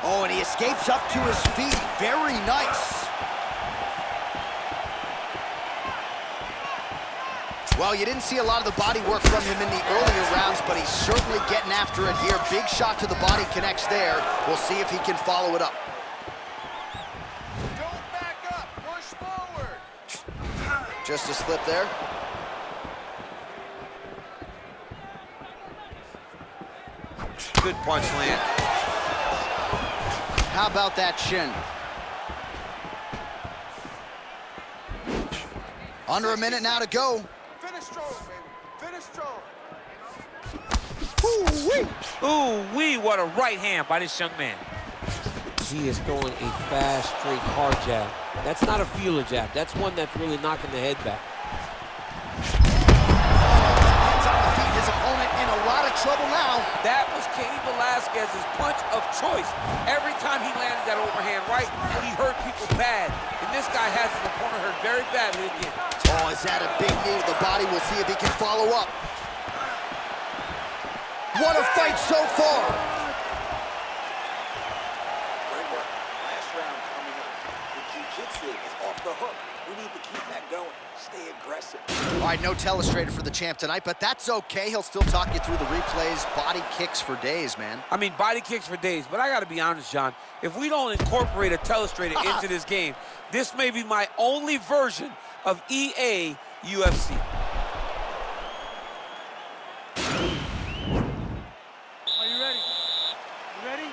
Speaker 4: Oh, and he escapes up to his feet. Very nice. Well, you didn't see a lot of the body work from him in the earlier rounds, but he's certainly getting after it here. Big shot to the body connects there. We'll see if he can follow it up.
Speaker 10: Don't back up. Push forward.
Speaker 4: Just a slip there.
Speaker 5: Good punch land.
Speaker 4: How about that shin? Under a minute now to go.
Speaker 10: Finish strong, baby. Finish strong.
Speaker 4: Ooh-wee.
Speaker 5: Ooh-wee, what a right hand by this young man. He is throwing a fast, straight, hard jab. That's not a feeler jab. That's one that's really knocking the head back.
Speaker 4: Hands on the feet. His opponent in a lot of trouble now.
Speaker 5: That was Cain Velasquez's punch of choice. Every time he landed that overhand right, he hurt people bad. And this guy has his opponent hurt very badly again.
Speaker 4: Oh, is that a big knee to the body? We'll see if he can follow up. What a fight so far.
Speaker 7: Great work. Last round coming up. The jiu-jitsu is off the hook. We need to keep that going. Stay
Speaker 4: right, no telestrator for the champ tonight, but that's okay. He'll still talk you through the replays. Body kicks for days, man.
Speaker 9: I mean, body kicks for days, but I gotta be honest, John. If we don't incorporate a telestrator into this game, this may be my only version of EA UFC.
Speaker 8: Are you ready? You ready?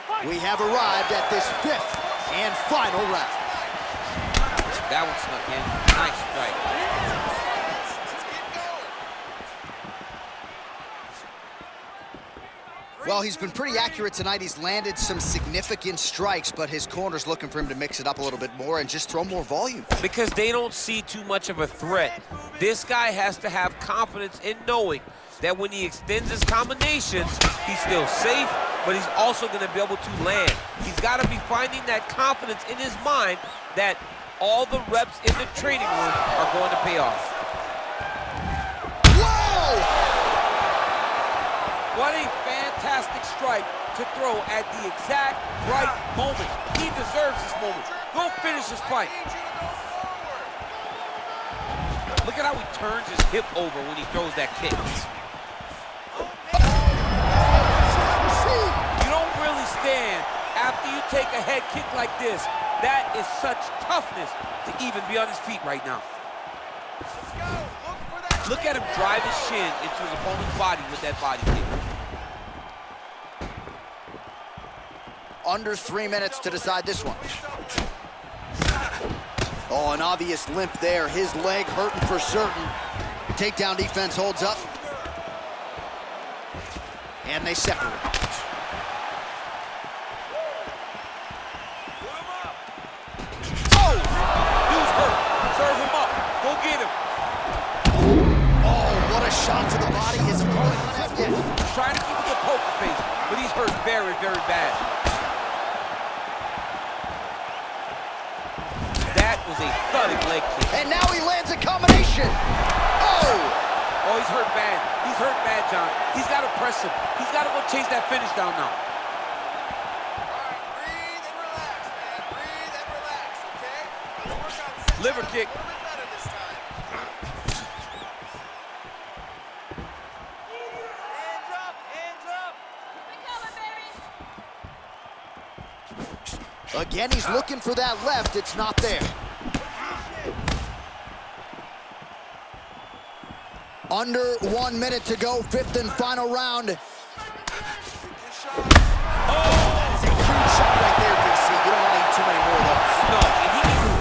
Speaker 8: Fight!
Speaker 4: We have arrived at this 5th and final round.
Speaker 5: That one snuck in. Nice strike.
Speaker 4: Well, he's been pretty accurate tonight. He's landed some significant strikes, but his corner's looking for him to mix it up a little bit more and just throw more volume.
Speaker 5: Because they don't see too much of a threat. This guy has to have confidence in knowing that when he extends his combinations, he's still safe, but he's also going to be able to land. He's got to be finding that confidence in his mind that all the reps in the training room are going to pay off.
Speaker 4: Whoa!
Speaker 9: What a fantastic strike to throw at the exact right moment. He deserves this moment. Go finish his fight.
Speaker 5: Look at how he turns his hip over when he throws that kick.
Speaker 9: You don't really stand after you take a head kick like this. That is such toughness to even be on his feet right now.
Speaker 5: Look at him drive his shin into his opponent's body with that body kick.
Speaker 4: Under 3 minutes to decide this one. Oh, an obvious limp there. His leg hurting for certain. Takedown defense holds up. And they separate.
Speaker 9: Oh! Dude's hurt. Serve him up. Go get him.
Speaker 4: Oh, what a shot to the body. His opponent left it.
Speaker 5: He's trying to keep it a poker face, but he's hurt very, very bad. That was a thudding leg kick.
Speaker 4: And now he lands a combination. Oh!
Speaker 5: Oh, he's hurt bad. He's hurt bad, John. He's got to press him. He's got to go chase that finish down now.
Speaker 10: Breathe and relax, man. Breathe and relax, okay? Work on
Speaker 5: Liver kick.
Speaker 10: a little bit better this time. Hands up, hands up.
Speaker 4: Again, he's looking for that left. It's not there. Under 1 minute to go, 5th and final round. Oh! That is a huge shot right there, DC. You don't want to eat too many more of those.
Speaker 5: No, and he needs to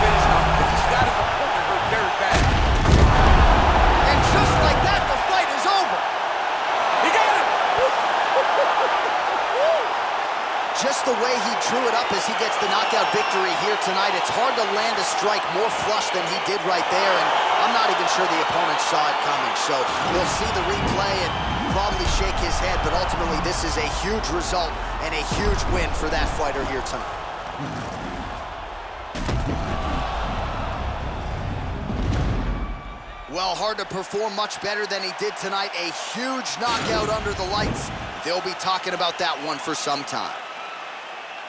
Speaker 5: finish now because he's got his opponent hurt very bad.
Speaker 4: And just like that, the fight is over.
Speaker 5: He got him!
Speaker 4: Just the way he drew it up as he gets the knockout victory here tonight, it's hard to land a strike more flush than he did right there, and I'm not even sure the opponent saw it coming. So we'll see the replay and probably shake his head, but ultimately this is a huge result and a huge win for that fighter here tonight. Well, hard to perform much better than he did tonight. A huge knockout under the lights. They'll be talking about that one for some time.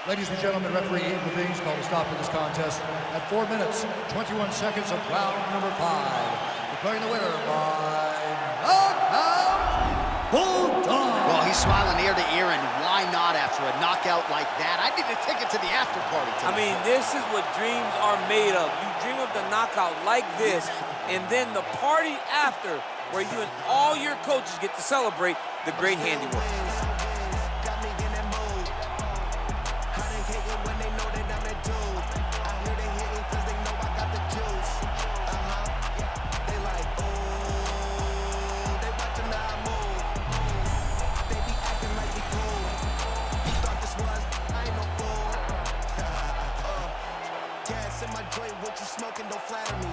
Speaker 6: Ladies and gentlemen, referee Ian Levine called a stop to this contest at 4 minutes, 21 seconds of round number 5. Declaring the winner by knockout, Bulldog.
Speaker 4: Well, he's smiling ear to ear, and why not after a knockout like that? I need a ticket to the after party tonight.
Speaker 9: I mean, this is what dreams are made of. You dream of the knockout like this, and then the party after, where you and all your coaches get to celebrate the great handiwork.
Speaker 10: Smoking, don't flatter me.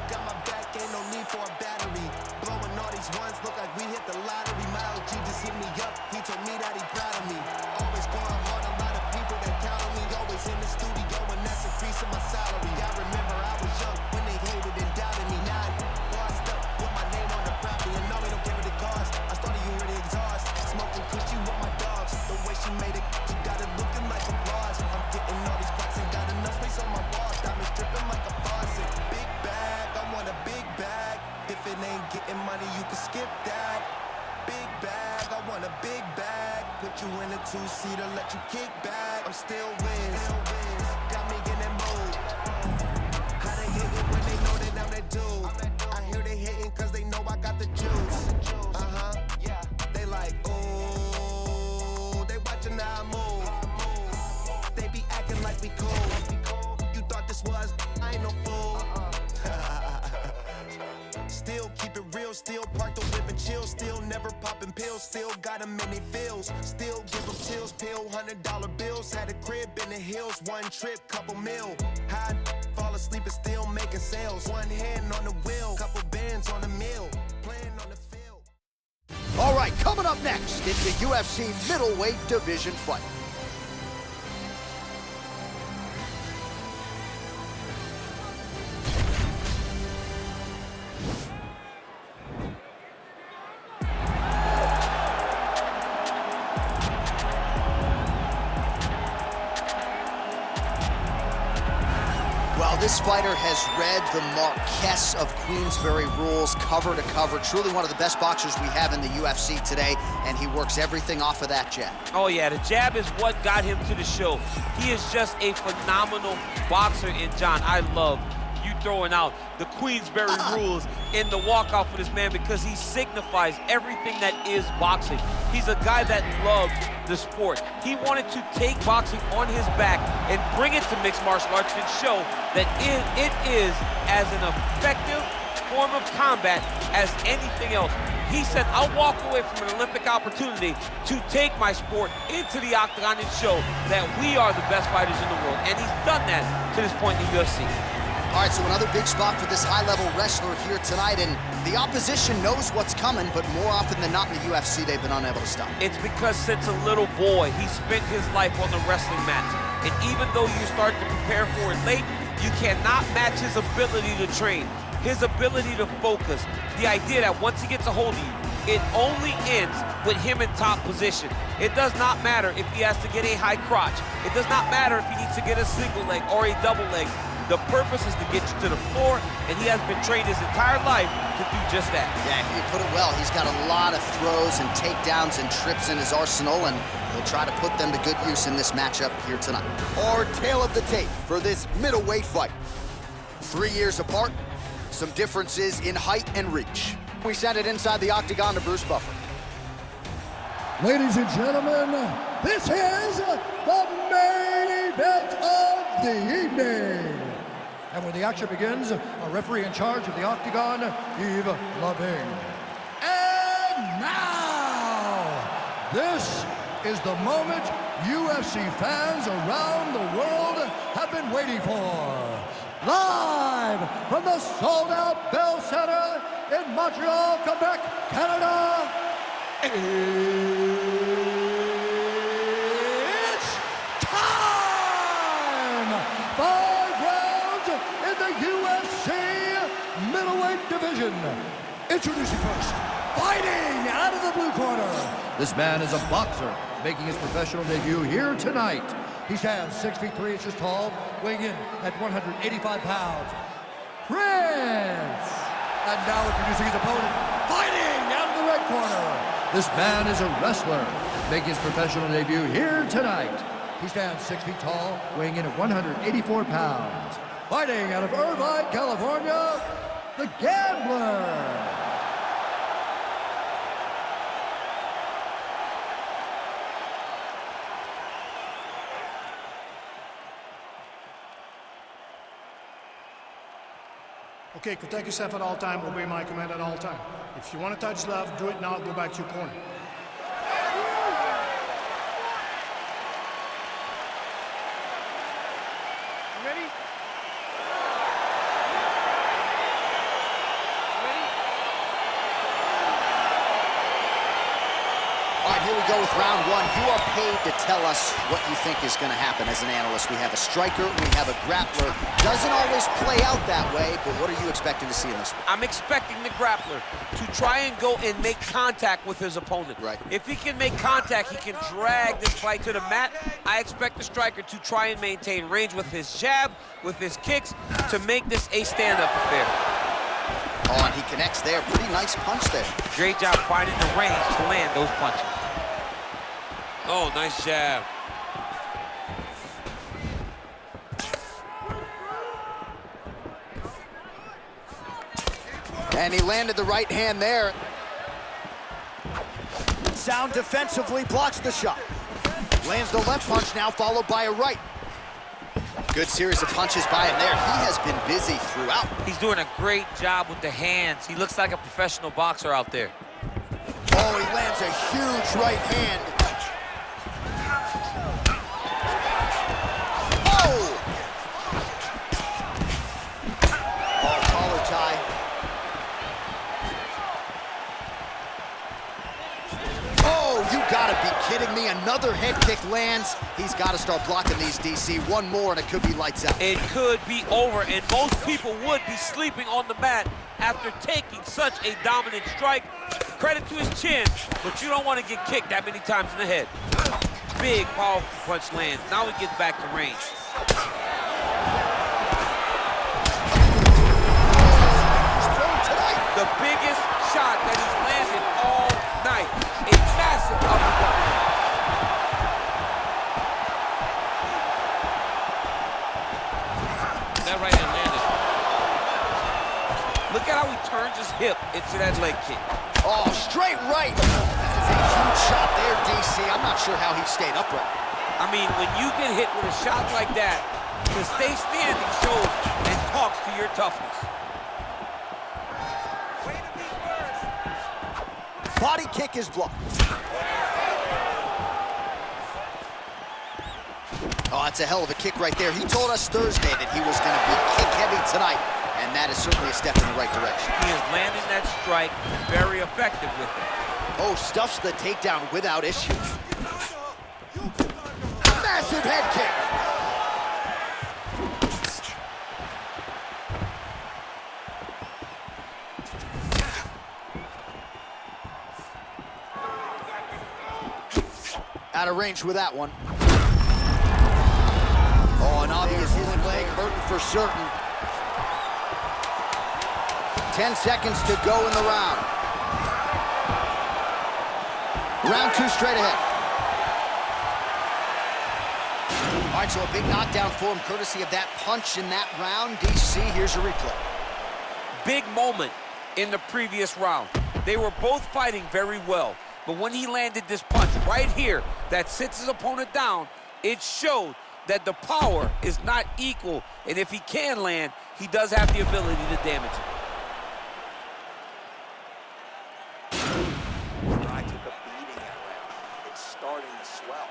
Speaker 10: Got my back, ain't no need for a battery. Blowing all these ones, look like we hit the lottery. My OG just hit me up, he told me that he proud of me. Always going hard, a lot of people that count on me. Always in the studio, and that's increasing my salary. I remember I was young when they hated and doubted me. Now I bossed up, put my name on the property, and now we don't care what it costs. I started you heard the exhaust, smoking cushy with my dogs. The way she made it, she got it looking like a boss. I'm getting all these plaques and got enough space on my walls. Diamonds dripping like a faucet. Big bag, I want a big bag.
Speaker 12: in a two-seater, let you kick back. I'm still wins. Got me in that mode. How they hit it when they know that I'm that dude. I hear they hating cause they know I got the juice. They like, ooh, they watching how I move. They be acting like we cool. You thought this was, I ain't no fool. Still keep it real, still park the whip and chill, still never popping pills, still got them in they feels, still give them chills, pill, $100 bills, had a crib in the hills, one trip, couple mil, high, fall asleep and still making sales, one hand on the wheel, couple bands on the mill, playing on the field.
Speaker 4: All right, coming up next, it's the UFC middleweight division fight. Well, this fighter has read the Marquess of Queensberry rules cover to cover. Truly one of the best boxers we have in the UFC today, and he works everything off of that jab.
Speaker 5: Oh yeah, the jab is what got him to the show. He is just a phenomenal boxer, and John, I love you throwing out the Queensberry rules in the walkout for this man because he signifies everything that is boxing. He's a guy that loves the sport. He wanted to take boxing on his back and bring it to mixed martial arts and show that it is as an effective form of combat as anything else. He said, I'll walk away from an Olympic opportunity to take my sport into the octagon and show that we are the best fighters in the world. And he's done that to this point in the UFC.
Speaker 4: All right, so another big spot for this high-level wrestler here tonight, and the opposition knows what's coming, but more often than not in the UFC, they've been unable to stop.
Speaker 5: It's because since a little boy, he spent his life on the wrestling mats. And even though you start to prepare for it late, you cannot match his ability to train, his ability to focus, the idea that once he gets a hold of you, it only ends with him in top position. It does not matter if he has to get a high crotch. It does not matter if he needs to get a single leg or a double leg. The purpose is to get you to the floor, and he has been trained his entire life to do just that.
Speaker 4: Yeah, you put it well. He's got a lot of throws and takedowns and trips in his arsenal, and he'll try to put them to good use in this matchup here tonight. Our tail of the tape for this middleweight fight. 3 years apart, some differences in height and reach. We send it inside the octagon to Bruce Buffer.
Speaker 6: Ladies and gentlemen, this is the main event of the evening. And when the action begins, a referee in charge of the octagon, Yves Lavigne. And now, this is the moment UFC fans around the world have been waiting for. Live from the sold-out Bell Center in Montreal, Quebec, Canada, it's time! 5 rounds in the UFC middleweight division. Introducing first, fighting out of the blue corner. This man is a boxer, making his professional debut here tonight. He stands 6 feet 3 inches tall, weighing in at 185 pounds. Prince! And now introducing his opponent, fighting out of the red corner. This man is a wrestler, making his professional debut here tonight. He stands 6 feet tall, weighing in at 184 pounds. Fighting out of Irvine, California, the Gambler.
Speaker 11: Okay, protect yourself at all time, obey my command at all time. If you want to touch love, do it now, go back to your corner.
Speaker 8: Ready?
Speaker 4: All right, here we go with round one. You are paid to tell us what you think is going to happen as an analyst. We have a striker, we have a grappler. Doesn't always play out that way, but what are you expecting to see in this one?
Speaker 5: I'm expecting the grappler to try and go and make contact with his opponent.
Speaker 4: Right.
Speaker 5: If he can make contact, he can drag this fight to the mat. I expect the striker to try and maintain range with his jab, with his kicks, to make this a stand-up affair.
Speaker 4: Oh, and he connects there. Pretty nice punch there.
Speaker 5: Great job finding the range to land those punches.
Speaker 9: Oh, nice jab.
Speaker 4: And he landed the right hand there. Sound defensively blocks the shot. Lands the left punch now, followed by a right. Good series of punches by him there. He has been busy throughout.
Speaker 9: He's doing a great job with the hands. He looks like a professional boxer out there.
Speaker 4: Oh, he lands a huge right hand. Oh! Oh, collar tie. Oh, you gotta be kidding me. Another head kick lands. He's gotta start blocking these, DC. One more and it could be lights out.
Speaker 9: It could be over, and most people would be sleeping on the mat after taking such a dominant strike. Credit to his chin, but you don't want to get kicked that many times in the head. Big, powerful punch lands. Now he gets back to range. The biggest shot that he's landed all night. A massive uppercut. That right hand landed. Look at how he turns his hip into that leg kick.
Speaker 4: Oh, straight right. That is a huge shot there, DC. I'm not sure how he stayed upright.
Speaker 9: I mean, when you get hit with a shot like that, to stay standing shows and talks to your toughness.
Speaker 4: Body kick is blocked. Oh, that's a hell of a kick right there. He told us Thursday that he was going to be kick heavy tonight, and that is certainly a step in the right direction.
Speaker 9: He is landing that strike very effective with it.
Speaker 4: Oh, stuffs the takedown without issue. Massive head kick. Out of range with that one. Oh, an obvious healing leg hurting for certain. 10 seconds to go in the round. Round 2 straight ahead. All right, so a big knockdown for him, courtesy of that punch in that round. DC, here's a replay.
Speaker 9: Big moment in the previous round. They were both fighting very well. But when he landed this punch right here that sits his opponent down, it showed that the power is not equal. And if he can land, he does have the ability to damage it.
Speaker 7: I took a beating that round. It's starting to swell.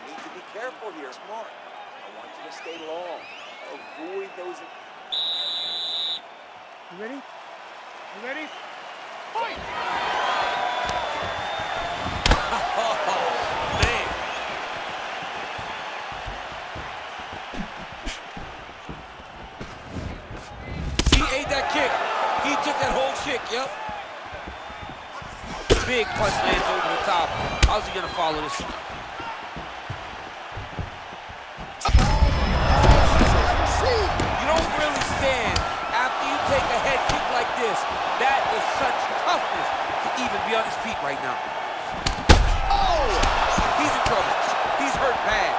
Speaker 7: You need to be careful here, smart. I want you to stay long. Avoid those.
Speaker 8: You ready? You ready? Fight!
Speaker 9: Oh, man. He ate that kick. He took that whole kick, yep. Big punch lands over the top. How's he gonna follow this? You don't really stand after you take a head kick like this. That is such toughness to even be on his feet right now. Oh! He's in trouble. He's hurt bad.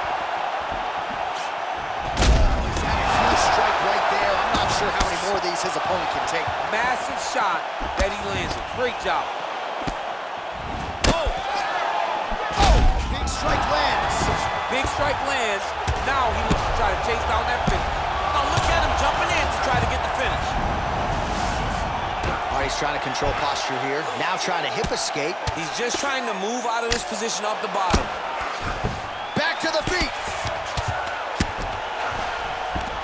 Speaker 4: He's had a huge strike right there. I'm not sure how many more of these his opponent can take.
Speaker 9: Massive shot that he lands. Great job. Oh!
Speaker 4: Oh! Big strike lands.
Speaker 9: Big strike lands. Now he looks to try to chase down that finish. Now look at him jumping in to try to get the finish.
Speaker 4: All right, he's trying to control posture here. Now trying to hip escape.
Speaker 9: He's just trying to move out of this position off the bottom.
Speaker 4: Back to the feet.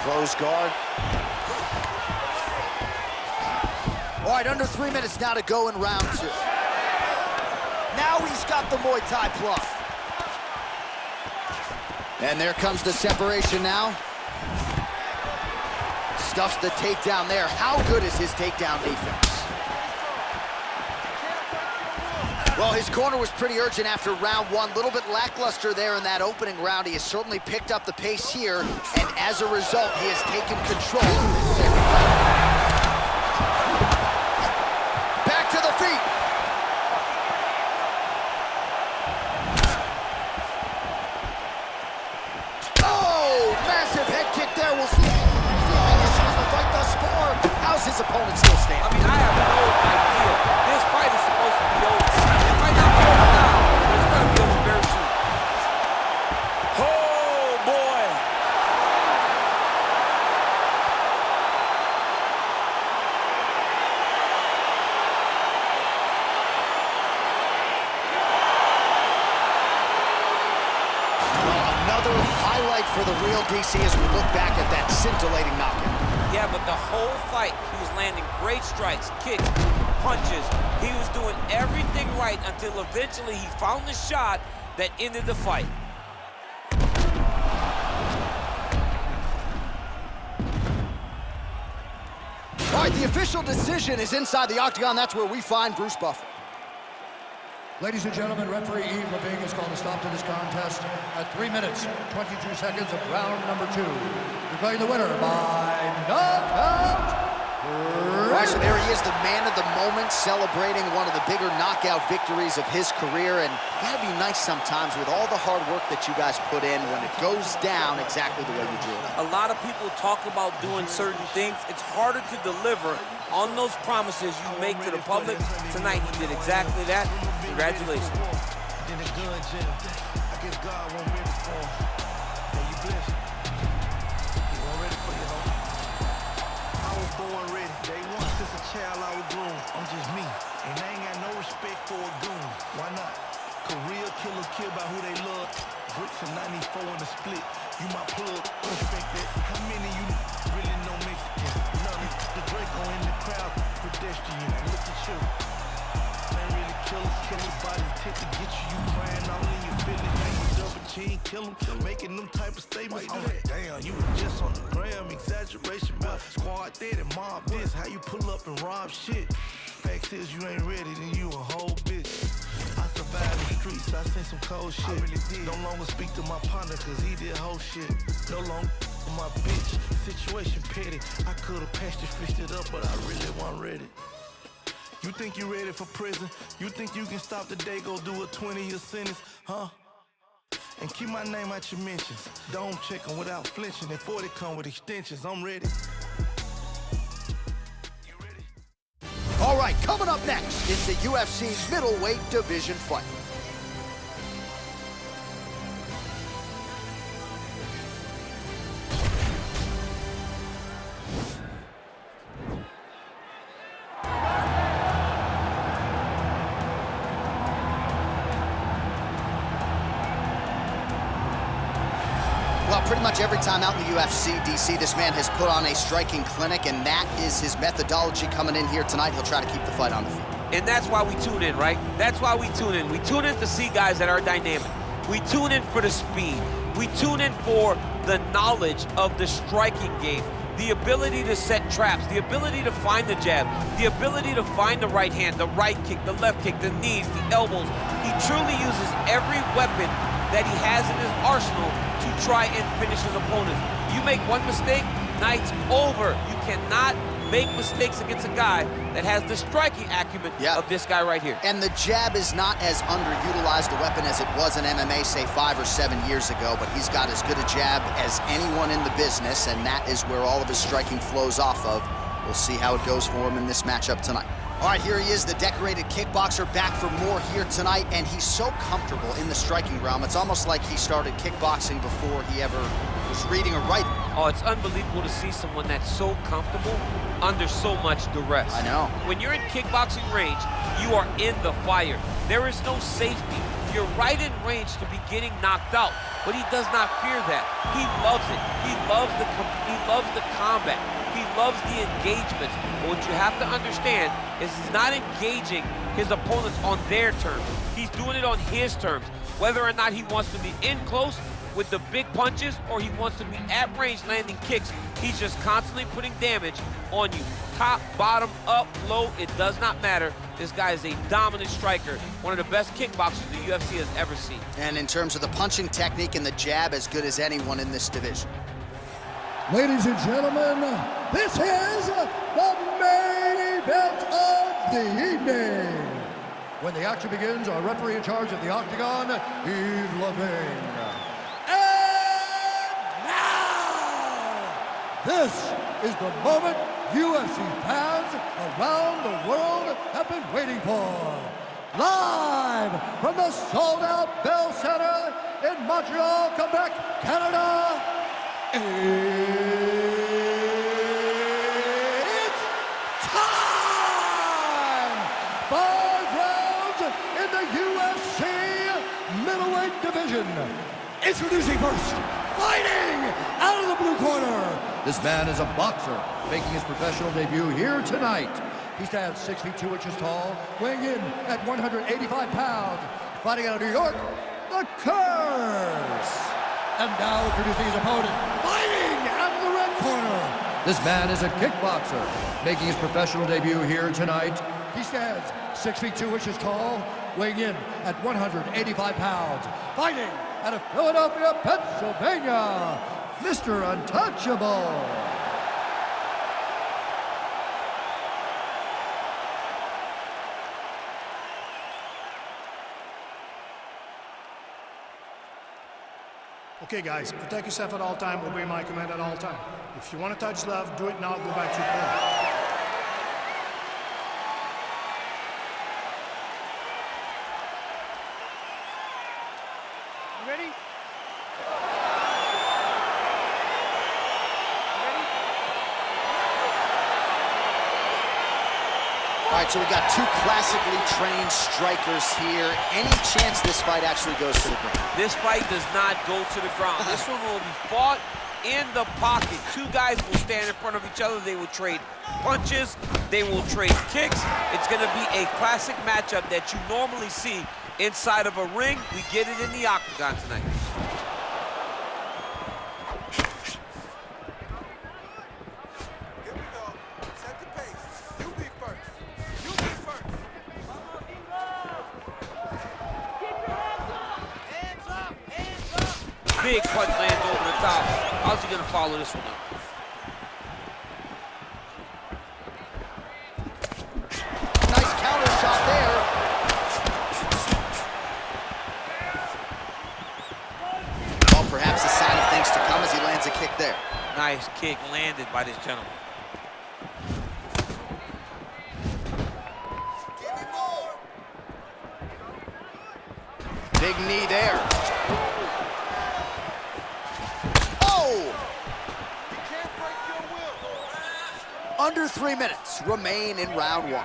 Speaker 4: Close guard. All right, under 3 minutes now to go in round 2. Now he's got the Muay Thai plug. And there comes the separation now. Stuffs the takedown there. How good is his takedown defense? Well, his corner was pretty urgent after round 1. A little bit lackluster there in that opening round. He has certainly picked up the pace here, and as a result, he has taken control. Back to the feet. there. We'll see. The fight thus far. How's his opponent still standing?
Speaker 9: I mean, I have no idea. This fight is supposed to be over. It might not be over now, but it's going to be over very soon. Oh, boy.
Speaker 4: Another highlight for the real DC as we look back at that scintillating knockout.
Speaker 9: Yeah, but the whole fight, he was landing great strikes, kicks, punches. He was doing everything right until eventually he found the shot that ended the fight.
Speaker 4: All right, the official decision is inside the octagon. That's where we find Bruce Buffer.
Speaker 6: Ladies and gentlemen, referee Yves Levine has called a stop to this contest at 3 minutes, 22 seconds of round number 2. Declaring the winner by knockout.
Speaker 4: Right, so there he is, the man of the moment, celebrating one of the bigger knockout victories of his career. And it gotta be nice sometimes with all the hard work that you guys put in when it goes down exactly the way you drew it up.
Speaker 9: A lot of people talk about doing certain things. It's harder to deliver on those promises you make to the public. Tonight, he did exactly that. Congratulations.
Speaker 12: Born ready, day one since a child I was groomed. I'm just me, and I ain't got no respect for a goon. Why not? Career killers kill by who they love. Bricks in 94 in the split. You my plug, respect that. How many you really know Mexicans? None. The Draco in the crowd, pedestrian. Look at you. Man, really killers bodies take to get you. You crying all in your feelings. Man, you double chin, kill them, making them type of statements. I'm like, damn, you were just on the gram, exaggeration about squad dead and mob this. How you pull up and rob shit? Fact is, you ain't ready, then you a whole bitch. I survived the streets, I seen some cold shit. I really did. No longer speak to my partner, cause he did whole shit. No longer my bitch, situation petty. I could've patched it, fixed it up, but I really wasn't ready. You think you ready for prison? You think you can stop the day, go do a 20-year sentence, huh? And keep my name out your mentions. Dome checking without flinching. And 40 come with extensions. I'm ready. You ready?
Speaker 4: All right, coming up next is the UFC middleweight division fight. Well, pretty much every time out in the UFC, DC, this man has put on a striking clinic, and that is his methodology coming in here tonight. He'll try to keep the fight on the feet.
Speaker 5: And that's why we tune in, right? That's why we tune in. We tune in to see guys that are dynamic. We tune in for the speed. We tune in for the knowledge of the striking game, the ability to set traps, the ability to find the jab, the ability to find the right hand, the right kick, the left kick, the knees, the elbows. He truly uses every weapon that he has in his arsenal to try and finish his opponents. You make one mistake, night's over. You cannot make mistakes against a guy that has the striking acumen of this guy right here.
Speaker 4: And the jab is not as underutilized a weapon as it was in MMA, say 5 or 7 years ago, but he's got as good a jab as anyone in the business, and that is where all of his striking flows off of. We'll see how it goes for him in this matchup tonight. All right, here he is, the decorated kickboxer, back for more here tonight, and he's so comfortable in the striking realm. It's almost like he started kickboxing before he ever was reading or writing.
Speaker 5: Oh, it's unbelievable to see someone that's so comfortable under so much duress.
Speaker 4: I know.
Speaker 5: When you're in kickboxing range, you are in the fire. There is no safety. You're right in range to be getting knocked out, but he does not fear that. He loves it. He loves the combat. He loves the engagements. But what you have to understand is he's not engaging his opponents on their terms. He's doing it on his terms. Whether or not he wants to be in close with the big punches or he wants to be at range landing kicks, he's just constantly putting damage on you. Top, bottom, up, low, it does not matter. This guy is a dominant striker, one of the best kickboxers the UFC has ever seen.
Speaker 4: And in terms of the punching technique and the jab, as good as anyone in this division.
Speaker 6: Ladies and gentlemen, this is the main event of the evening. When the action begins, our referee in charge of the octagon, Yves Levine. And now, This is the moment UFC fans around the world have been waiting for. Live from the sold-out Bell Center in Montreal, Quebec, Canada, it's time! 5 rounds in the UFC middleweight division. Introducing first, fighting out of the blue corner. This man is a boxer, making his professional debut here tonight. He stands 6 feet 2 inches tall, weighing in at 185 pounds. Fighting out of New York, the Curse. And now introducing his opponent, fighting out of the red corner. This man is a kickboxer, making his professional debut here tonight. He stands 6 feet 2 inches tall, weighing in at 185 pounds. Fighting out of Philadelphia, Pennsylvania, Mr. Untouchable.
Speaker 11: Okay, guys, protect yourself at all time, obey my command at all time. If you want to touch love, do it now, go back to your play.
Speaker 8: You ready?
Speaker 4: All right, so we got 2 classically trained strikers here. Any chance this fight actually goes to the ground?
Speaker 5: This fight does not go to the ground. This one will be fought in the pocket. 2 guys will stand in front of each other. They will trade punches. They will trade kicks. It's going to be a classic matchup that you normally see inside of a ring. We get it in the octagon tonight. Big punch lands over the top. How's he gonna follow this one up?
Speaker 4: Nice counter shot there. Well, perhaps a sign of things to come as he lands a kick there.
Speaker 5: Nice kick landed by this gentleman.
Speaker 4: Big knee there. Under 3 minutes remain in round 1.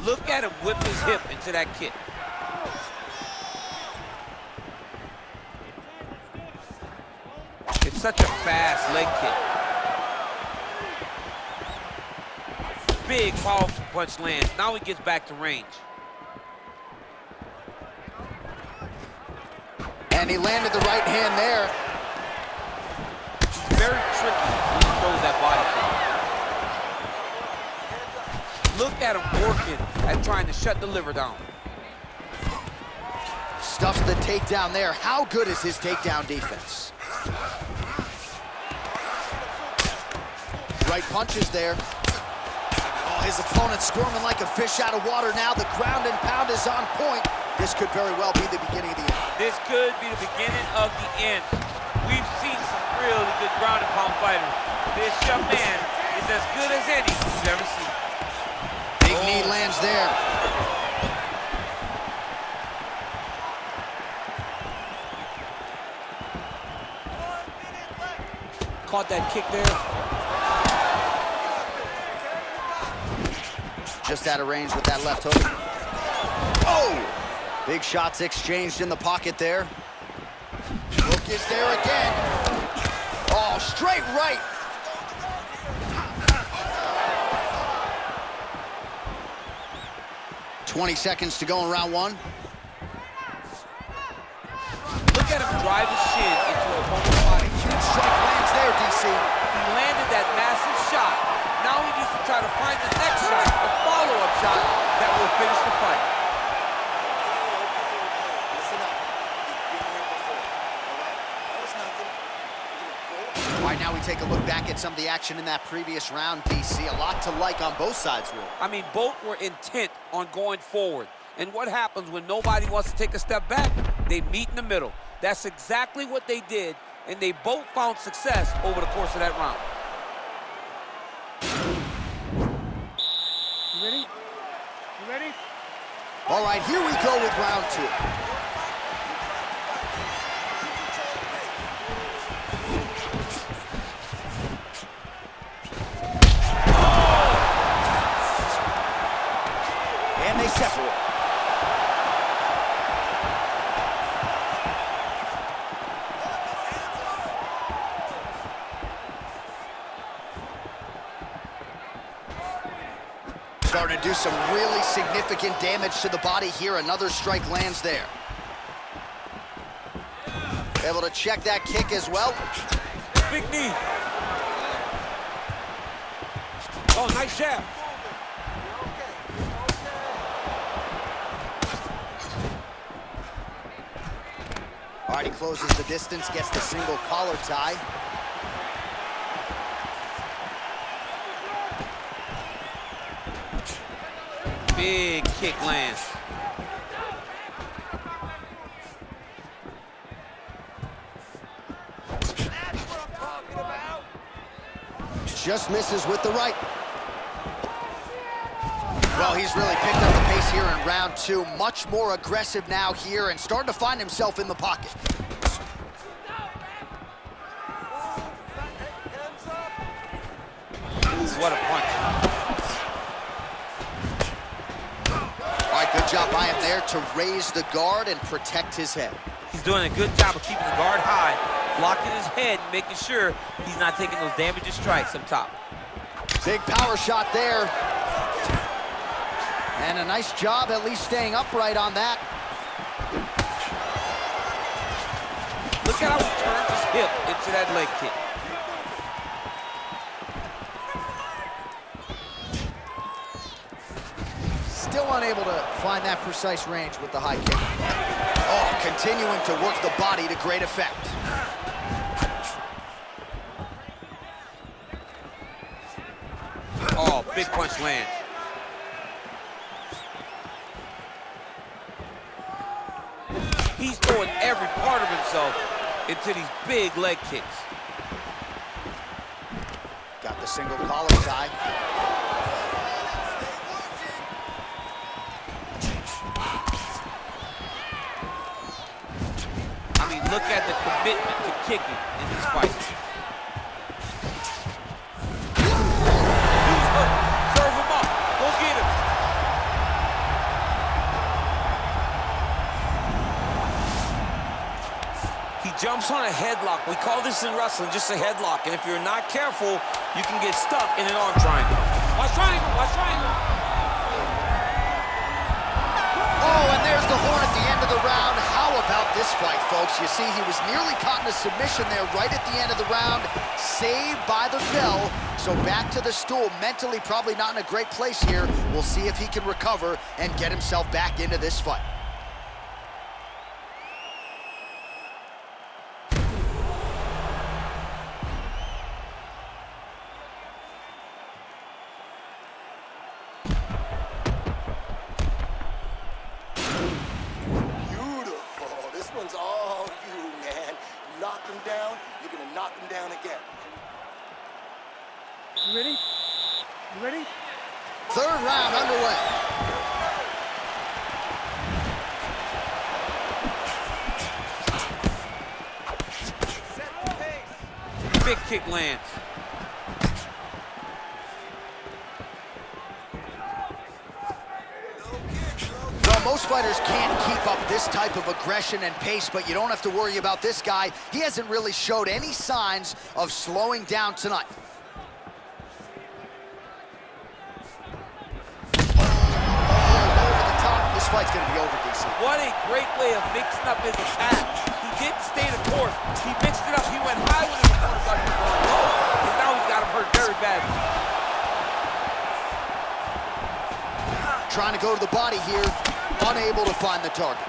Speaker 5: Look at him whip his hip into that kick. It's such a fast leg kick. Big, powerful punch lands. Now he gets back to range.
Speaker 4: And he landed the right hand there.
Speaker 5: Very tricky when he throws that body kick. Look at him working at trying to shut the liver down.
Speaker 4: Stuffs the takedown there. How good is his takedown defense? Right punches there. Oh, his opponent squirming like a fish out of water now. The ground and pound is on point. This could very well be the beginning of the end.
Speaker 5: This could be the beginning of the end. We've seen some really good ground and pound fighters. This young man is as good as any you've ever seen.
Speaker 4: Big knee lands there.
Speaker 9: Caught that kick there.
Speaker 4: Just out of range with that left hook. Oh! Big shots exchanged in the pocket there. Hook is there again. Oh, straight right. $20 seconds to go in round 1.
Speaker 5: Look at him drive his shin into a opponent's body.
Speaker 4: Huge strike lands there, DC.
Speaker 5: He landed that massive shot. Now he needs to try to find the next shot, the follow-up shot that will finish the fight.
Speaker 4: All right, now we take a look back at some of the action in that previous round, DC. A lot to like on both sides, really.
Speaker 9: I mean, both were intent on going forward. And what happens when nobody wants to take a step back? They meet in the middle. That's exactly what they did and they both found success over the course of that round.
Speaker 8: You ready? You ready?
Speaker 4: All right, here we go with round 2. And they separate. Starting to do some really significant damage to the body here. Another strike lands there. Able to check that kick as well.
Speaker 9: Big knee. Oh, nice jab.
Speaker 4: All right, he closes the distance, gets the single collar tie.
Speaker 9: Big kick lands.
Speaker 4: Just misses with the right. Well, he's really picked up the pace here in round 2. Much more aggressive now here and starting to find himself in the pocket.
Speaker 9: What a punch.
Speaker 4: All right, good job by him there to raise the guard and protect his head.
Speaker 5: He's doing a good job of keeping the guard high, blocking his head, and making sure he's not taking those damaging strikes up top.
Speaker 4: Big power shot there. And a nice job at least staying upright on that.
Speaker 9: Look at how he turns his hip into that leg kick.
Speaker 4: Still unable to find that precise range with the high kick. Oh, continuing to work the body to great effect.
Speaker 9: Oh, big punch lands. He's throwing every part of himself into these big leg kicks.
Speaker 4: Got the single collar tie.
Speaker 5: I mean, look at the commitment to kicking in this fight.
Speaker 9: He's hurt. Serve him up. Go get him. He jumps on a headlock. We call this in wrestling just a headlock. And if you're not careful, you can get stuck in an arm triangle. Watch triangle. Watch triangle.
Speaker 4: Oh, and there's the horn at the end of the round. How about this fight, folks? You see, he was nearly caught in a submission there right at the end of the round. Saved by the bell. So back to the stool. Mentally probably not in a great place here. We'll see if he can recover and get himself back into this fight.
Speaker 7: All you, man. You knocked him down, you're gonna knock him down again.
Speaker 8: You ready? You ready?
Speaker 4: Third round underway.
Speaker 9: Big kick lands.
Speaker 4: Most fighters can't keep up this type of aggression and pace, but you don't have to worry about this guy. He hasn't really showed any signs of slowing down tonight. Over the top. This fight's going to be over, DC.
Speaker 5: What a great way of mixing up his attack. He didn't stay the course. He mixed it up. He went high when he was going low, and now he's got him hurt very badly.
Speaker 4: Trying to go to the body here. Unable to find the target.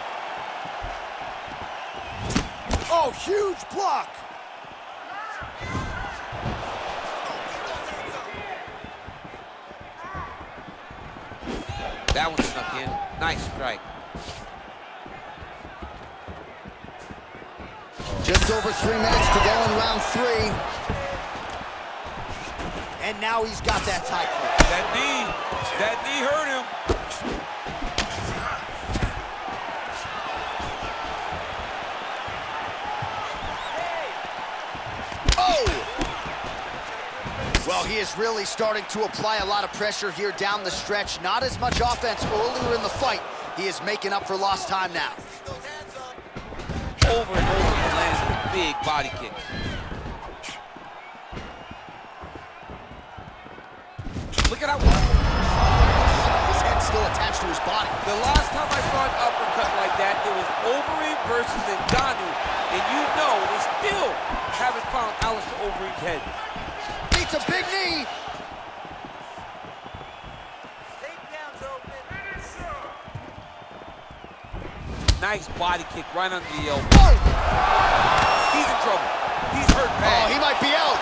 Speaker 4: Oh, huge block.
Speaker 9: That one snuck in. Nice strike.
Speaker 4: Just over 3 minutes to go in round 3. And now he's got that tie clinch.
Speaker 9: That knee hurt him.
Speaker 4: Well, he is really starting to apply a lot of pressure here down the stretch. Not as much offense earlier in the fight. He is making up for lost time now.
Speaker 9: Over and over, he lands with big body kicks. Look at how
Speaker 4: his head's still attached to his body.
Speaker 9: The last time I saw an uppercut like that, it was Overeem versus Ngannou, and you know they still haven't found Alistair Overeem's head.
Speaker 4: Beats a big knee.
Speaker 9: Nice body kick right under the elbow.
Speaker 4: Oh!
Speaker 9: He's in trouble. He's hurt bad.
Speaker 4: Oh, he might be out.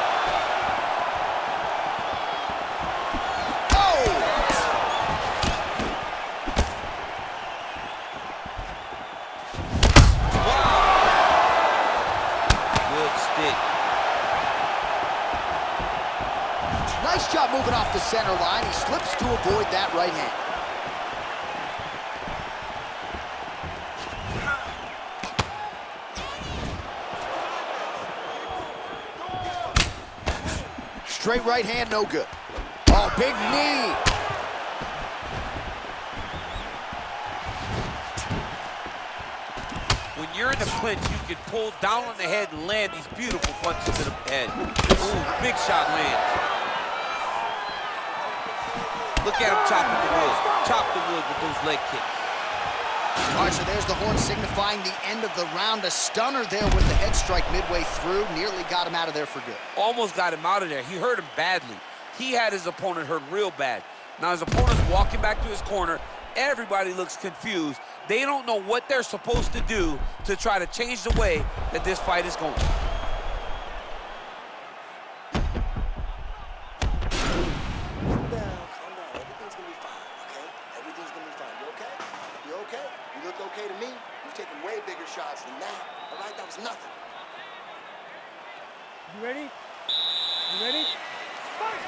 Speaker 4: Oh!
Speaker 9: Wow. Good stick.
Speaker 4: Nice job moving off the center line. He slips to avoid that right hand. Straight right hand, no good. Oh, big knee.
Speaker 9: When you're in the clinch, you can pull down on the head and land these beautiful punches to the head. Ooh, big shot lands. Look at him chopping the wood. Chop the wood with those leg kicks.
Speaker 4: All right, so there's the horn signifying the end of the round. A stunner there with the head strike midway through. Nearly got him out of there for good.
Speaker 9: Almost got him out of there. He hurt him badly. He had his opponent hurt real bad. Now his opponent's walking back to his corner. Everybody looks confused. They don't know what they're supposed to do to try to change the way that this fight is going.
Speaker 10: Okay to me, you've taken way bigger shots than that. All right, that was nothing.
Speaker 8: You ready? You ready? Fight!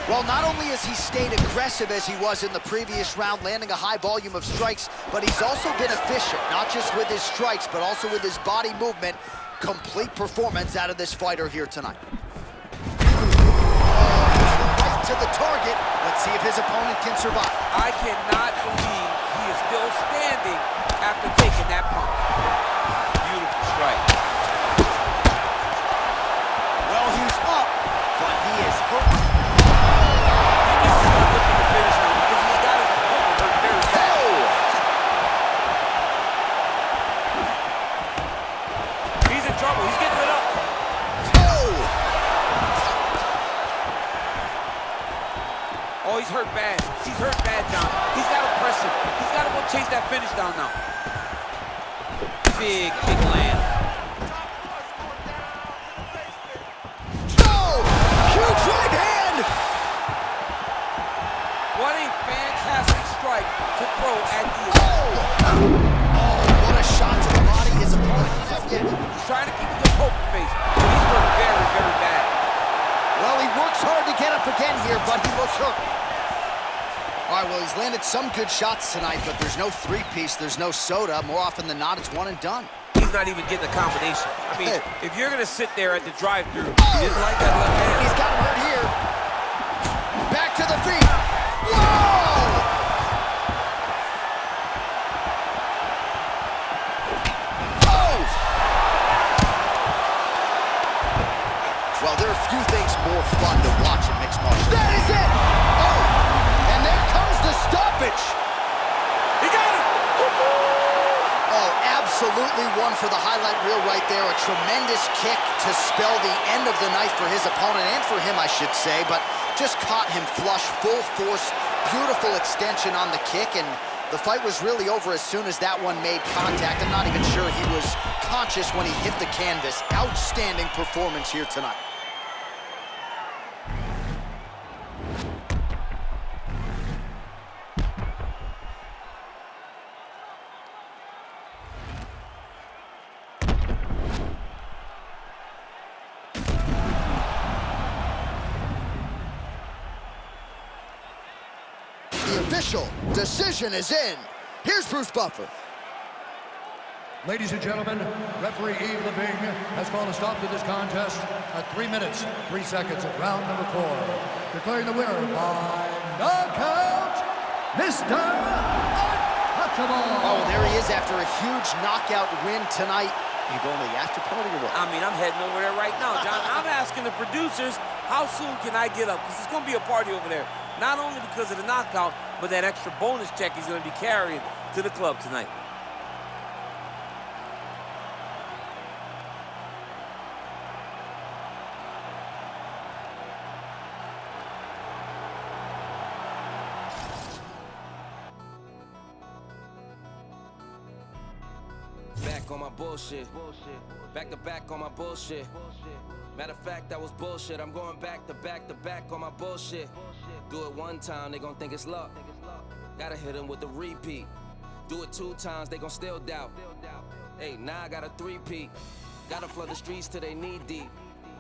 Speaker 4: Well, not only has he stayed aggressive as he was in the previous round, landing a high volume of strikes, but he's also been efficient, not just with his strikes, but also with his body movement. Complete performance out of this fighter here tonight. To the target. Let's see if his opponent can survive.
Speaker 9: I cannot believe he is still standing after taking that punch. Beautiful strike.
Speaker 4: Well, he's up, but he is hurt.
Speaker 9: He needs to start looking to finish him because he's got his opponent hurt very bad. He's in trouble. He's getting lit up. Oh, he's hurt bad. He's hurt bad, John. He's got to press him. He's got to go chase that finish down now. Big kick land.
Speaker 4: Oh! Huge right hand!
Speaker 9: What a fantastic strike to throw at the...
Speaker 4: Oh! What a shot to the body his opponent left in.
Speaker 9: He's trying to keep a good poker face, but he's hurt very, very bad.
Speaker 4: Well, he works hard to get up again here, but he looks hurt. All right, well, he's landed some good shots tonight, but there's no three-piece, there's no soda. More often than not, it's one and done.
Speaker 9: He's not even getting a combination. I mean, if you're going to sit there at the drive-thru, he didn't like that left hand.
Speaker 4: He's got him hurt here. Back to the feet. Whoa! Oh! Well, there are few things more fun to watch in mixed martial arts. That is it! Oh! And there comes the stoppage.
Speaker 9: He got it!
Speaker 4: Oh, absolutely one for the highlight reel right there. A tremendous kick to spell the end of the night for his opponent, and for him, I should say, but just caught him flush, full force, beautiful extension on the kick, and the fight was really over as soon as that one made contact. I'm not even sure he was conscious when he hit the canvas. Outstanding performance here tonight. official decision is in. Here's Bruce Buffer.
Speaker 6: Ladies and gentlemen, referee Yves Leving has called a stop to this contest at 3 minutes, 3 seconds of round number 4. Declaring the winner by knockout, Mr. Untouchable.
Speaker 4: Oh, there he is after a huge knockout win tonight. You going to the after party or what?
Speaker 9: I mean, I'm heading over there right now, John. I'm asking the producers, how soon can I get up? Because it's going to be a party over there. Not only because of the knockout, but that extra bonus check he's going to be carrying to the club tonight.
Speaker 13: Back on my bullshit. Back to back on my bullshit. Matter of fact, that was bullshit. I'm going back to back to back on my bullshit. Do it one time, they gon' think it's luck. Gotta hit them with the repeat. Do it 2 times, they gon' still doubt. Hey, now I got a 3-peat. Gotta flood the streets till they knee deep.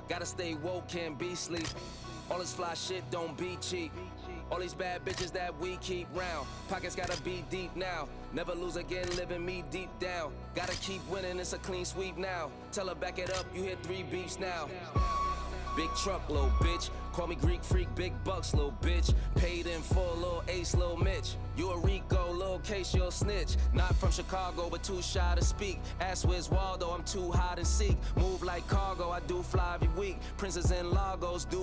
Speaker 13: Gotta stay woke, can't be sleep. All this fly shit don't be cheap. All these bad bitches that we keep round. Pockets gotta be deep now. Never lose again, living me deep down. Gotta keep winning, it's a clean sweep now. Tell her back it up, you hit 3 beeps now. Big truck, little bitch. Call me Greek freak, big bucks, little bitch. Paid in full, little ace, little Mitch. You a Rico, little case, you'll snitch. Not from Chicago, but too shy to speak. Ask where's Waldo, I'm too hot and seek. Move like cargo, I do fly every week. Princes and Lagos do